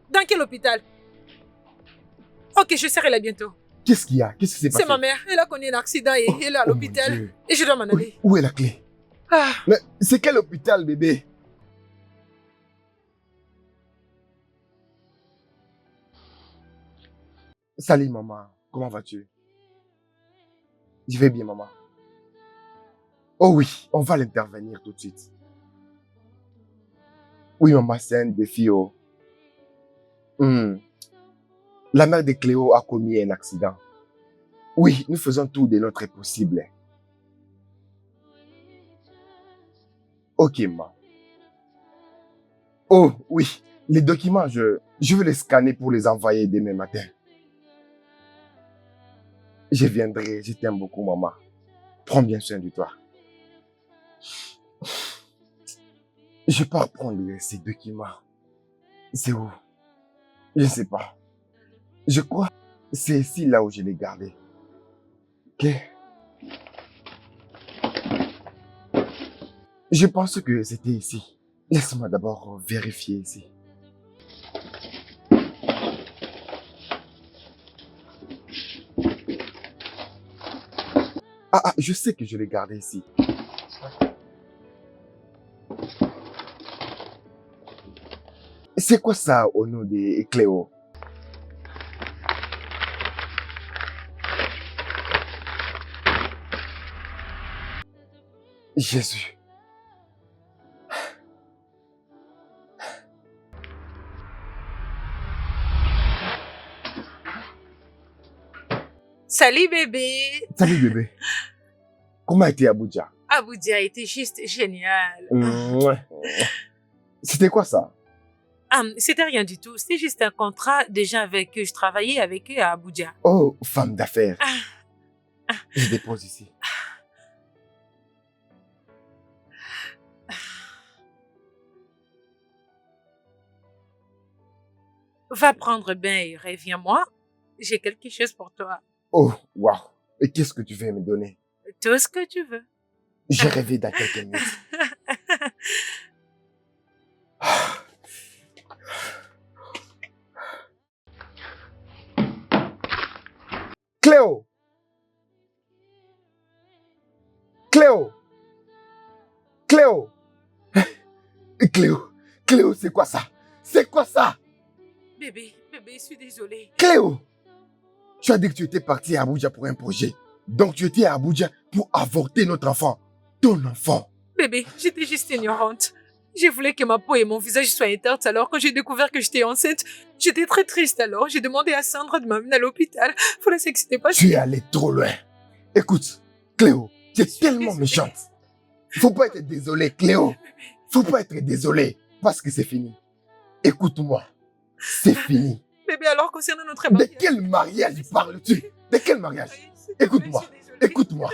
Dans quel hôpital? Ok, je serai là bientôt. Qu'est-ce qu'il y a? Qu'est-ce qui s'est passé? C'est ma mère. Elle a connu un accident et elle est à Oh mon l'hôpital. Dieu. Et je dois m'en aller. Où est la clé? Ah, Mais c'est quel hôpital, bébé? Salut, maman. Comment vas-tu? Je vais bien, maman. Oh oui, on va l'intervenir tout de suite. Oui, maman, c'est un défi, oh. La mère de Cléo a commis un accident. Oui, nous faisons tout de notre possible. Ok, maman. Oh, oui, les documents, je vais les scanner pour les envoyer demain matin. Je viendrai, je t'aime beaucoup, maman. Prends bien soin de toi. Je pars prendre ces documents. C'est où? Je ne sais pas. Je crois que c'est ici là où je l'ai gardé. Ok? Je pense que c'était ici. Laisse-moi d'abord vérifier ici. Ah, je sais que je l'ai gardé ici. C'est quoi ça au nom de Cléo? Jésus. salut bébé. Salut bébé. Comment était Abuja? Abuja était juste génial. Mouah. C'était quoi ça? C'était rien du tout. C'était juste un contrat des gens avec qui je travaillais avec eux à Abuja. Oh, femme d'affaires. Je dépose ici. Va prendre bain et reviens-moi. J'ai quelque chose pour toi. Oh, waouh. Et qu'est-ce que tu veux me donner? Tout ce que tu veux. J'ai rêvé dans quelques minutes. Cléo! Cléo! Cléo! Cléo, c'est quoi ça? C'est quoi ça? Bébé, je suis désolée. Cléo! Tu as dit que tu étais partie à Abuja pour un projet. Donc tu étais à Abuja pour avorter notre enfant. Ton enfant. Bébé, j'étais juste ignorante. Je voulais que ma peau et mon visage soient intacts alors quand j'ai découvert que j'étais enceinte. J'étais très triste alors. J'ai demandé à Sandra de m'amener à l'hôpital. Faut laisser que c'était pas Tu es allée trop loin. Écoute, Cléo, tu es tellement méchante. Faut pas être désolé, Cléo. Faut pas être désolé parce que c'est fini. Écoute-moi, c'est fini. Bébé, alors concernant notre De mariage... quel mariage parles-tu? De quel mariage? Écoute-moi, écoute-moi.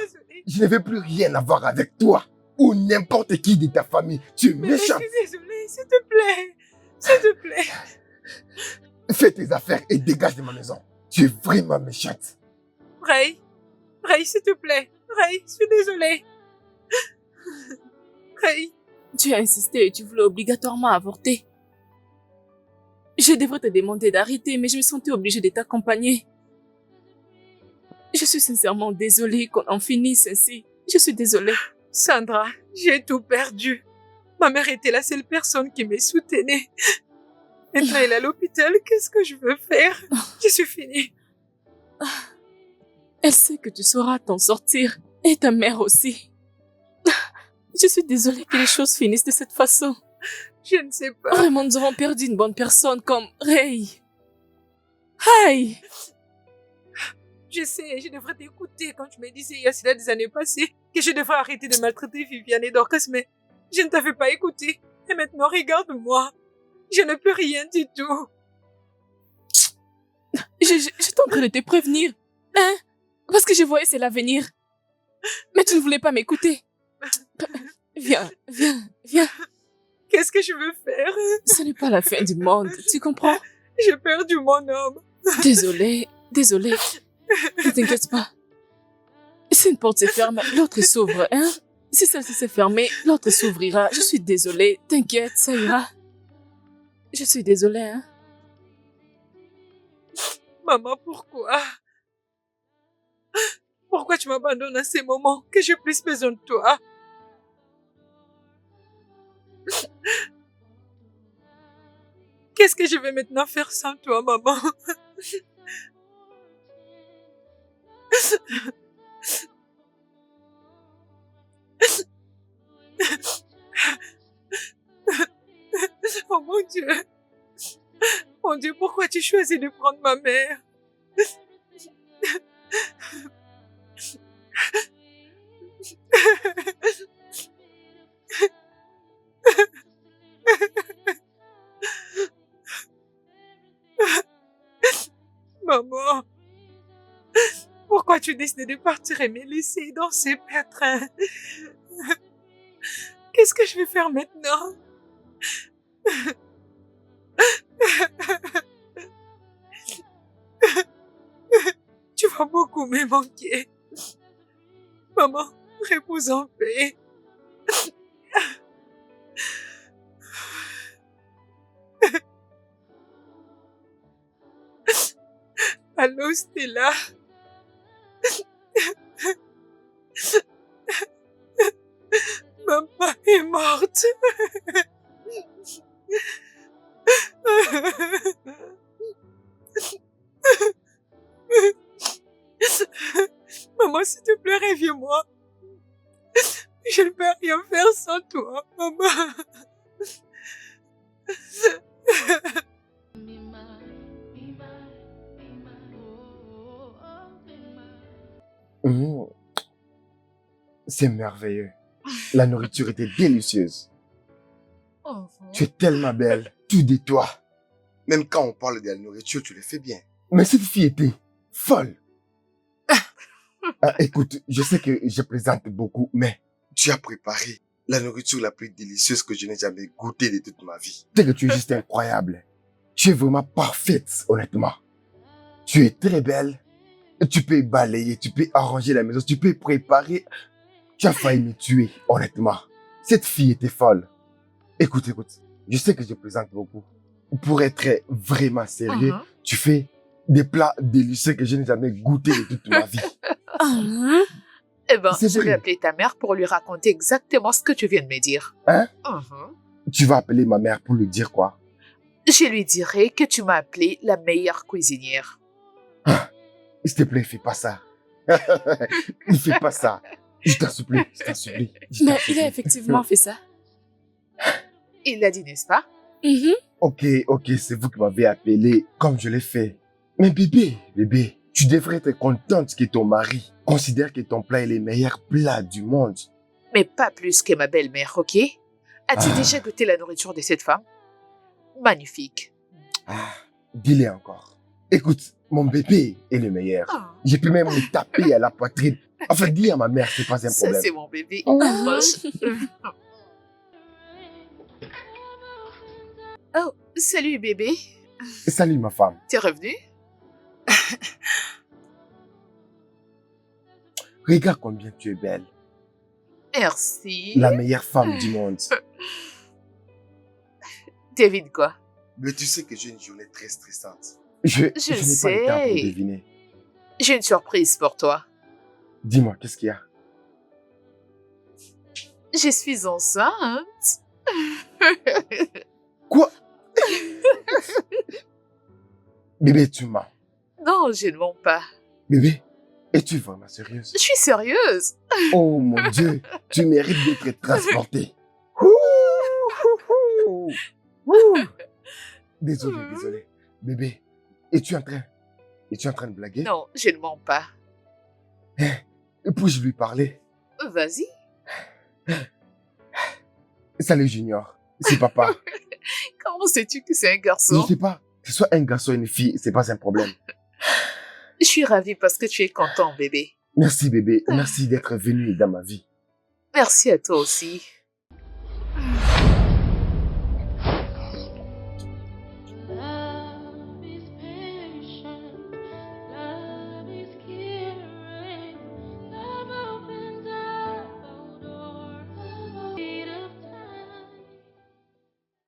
Je ne veux plus rien avoir avec toi ou n'importe qui de ta famille. Tu es Bébé, méchante. je suis désolée, s'il te plaît. S'il te plaît. Fais tes affaires et dégage de ma maison. Tu es vraiment méchante. Ray, s'il te plaît. Ray, je suis désolée. Ray, Tu as insisté et tu voulais obligatoirement avorter. Je devrais te demander d'arrêter, mais je me sentais obligée de t'accompagner. Je suis sincèrement désolée qu'on en finisse ainsi. Je suis désolée. Sandra, j'ai tout perdu. Ma mère était la seule personne qui me soutenait. Maintenant, elle est à l'hôpital. Qu'est-ce que je veux faire? Je suis finie. Elle sait que tu sauras t'en sortir. Et ta mère aussi. Je suis désolée que les choses finissent de cette façon. Je ne sais pas. Vraiment, nous avons perdu une bonne personne comme Ray. Aïe! Je sais, je devrais t'écouter quand tu me disais il y a cela des années passées que je devrais arrêter de maltraiter Viviane et Dorcas, mais je ne t'avais pas écouté. Et maintenant, regarde-moi. Je ne peux rien du tout. J'étais en train de te prévenir. Hein? Parce que je voyais c'est l'avenir. Mais tu ne voulais pas m'écouter. Viens. Qu'est-ce que je veux faire? Ce n'est pas la fin du monde, tu comprends? J'ai perdu mon homme. Désolée. Ne t'inquiète pas. Si une porte se ferme, l'autre s'ouvre, hein? Si celle-ci s'est fermée, l'autre s'ouvrira. Je suis désolée. T'inquiète, ça ira. Je suis désolée, hein? Maman, pourquoi? Pourquoi tu m'abandonnes à ces moments que j'ai plus besoin de toi? Qu'est-ce que je vais maintenant faire sans toi, maman? Oh mon Dieu! Mon Dieu, pourquoi tu choisis de prendre ma mère? Maman, pourquoi tu décides de partir et me laisser dans ces pétrins? Qu'est-ce que je vais faire maintenant? Tu vas beaucoup me manquer. Maman, repose en paix. Allô, Stella? Maman est morte. Maman, s'il te plaît, reviens-moi. Je ne peux rien faire sans toi, maman. C'est merveilleux. La nourriture était délicieuse. Tu es tellement belle, tout de toi. Même quand on parle de la nourriture, tu le fais bien. Mais cette fille était folle. Écoute, je sais que je plaisante beaucoup, mais Tu as préparé la nourriture la plus délicieuse que je n'ai jamais goûtée de toute ma vie. tu sais que tu es juste incroyable. Tu es vraiment parfaite, honnêtement. Tu es très belle. Tu peux balayer, tu peux arranger la maison, tu peux préparer. Tu as failli me tuer, honnêtement. Cette fille était folle. Écoute, je sais que je plaisante beaucoup. Pour être vraiment sérieux, tu fais des plats délicieux que je n'ai jamais goûté de toute ma vie. Eh ben, C'est je vais vrai. appeler ta mère pour lui raconter exactement ce que tu viens de me dire. Hein? Mhm. Tu vas appeler ma mère pour lui dire quoi? Je lui dirai que tu m'as appelée la meilleure cuisinière. S'il te plaît, fais pas ça. Ne fais pas ça. Je t'en supplie, je t'en supplie. je t'en Mais il supplie. a effectivement fait ça. Il l'a dit, n'est-ce pas? Mhm. Ok, c'est vous qui m'avez appelé comme je l'ai fait. Mais bébé, tu devrais être contente que ton mari considère que ton plat est le meilleur plat du monde. Mais pas plus que ma belle-mère, ok? As-tu Ah. déjà goûté la nourriture de cette femme? Magnifique. Dis-le encore. Écoute, mon bébé est le meilleur. Ah, Je peux même me taper à la poitrine. Enfin, dis à ma mère, c'est pas un ça, problème. c'est mon bébé. Oh, salut bébé. Salut ma femme. T'es revenu? Regarde combien tu es belle. Merci. La meilleure femme du monde. Devine quoi? Mais tu sais que j'ai une journée très stressante. Je n'ai Je pas le temps pour sais. deviner. J'ai une surprise pour toi. Dis-moi, qu'est-ce qu'il y a? Je suis enceinte. Quoi? Bébé, tu mens. Non, je ne mens pas. Bébé, es-tu vraiment sérieuse? Je suis sérieuse. Oh mon Dieu, tu mérites d'être transporté. Désolé. Bébé, es-tu en train de blaguer? Non, je ne mens pas. Puis-je lui parler? Vas-y. Salut Junior, c'est papa. Comment sais-tu que c'est un Je garçon? sais pas, que ce soit un garçon ou une fille, c'est pas un problème. Je suis ravie parce que tu es content, bébé. Merci bébé, merci d'être venu dans ma vie. Merci à toi aussi.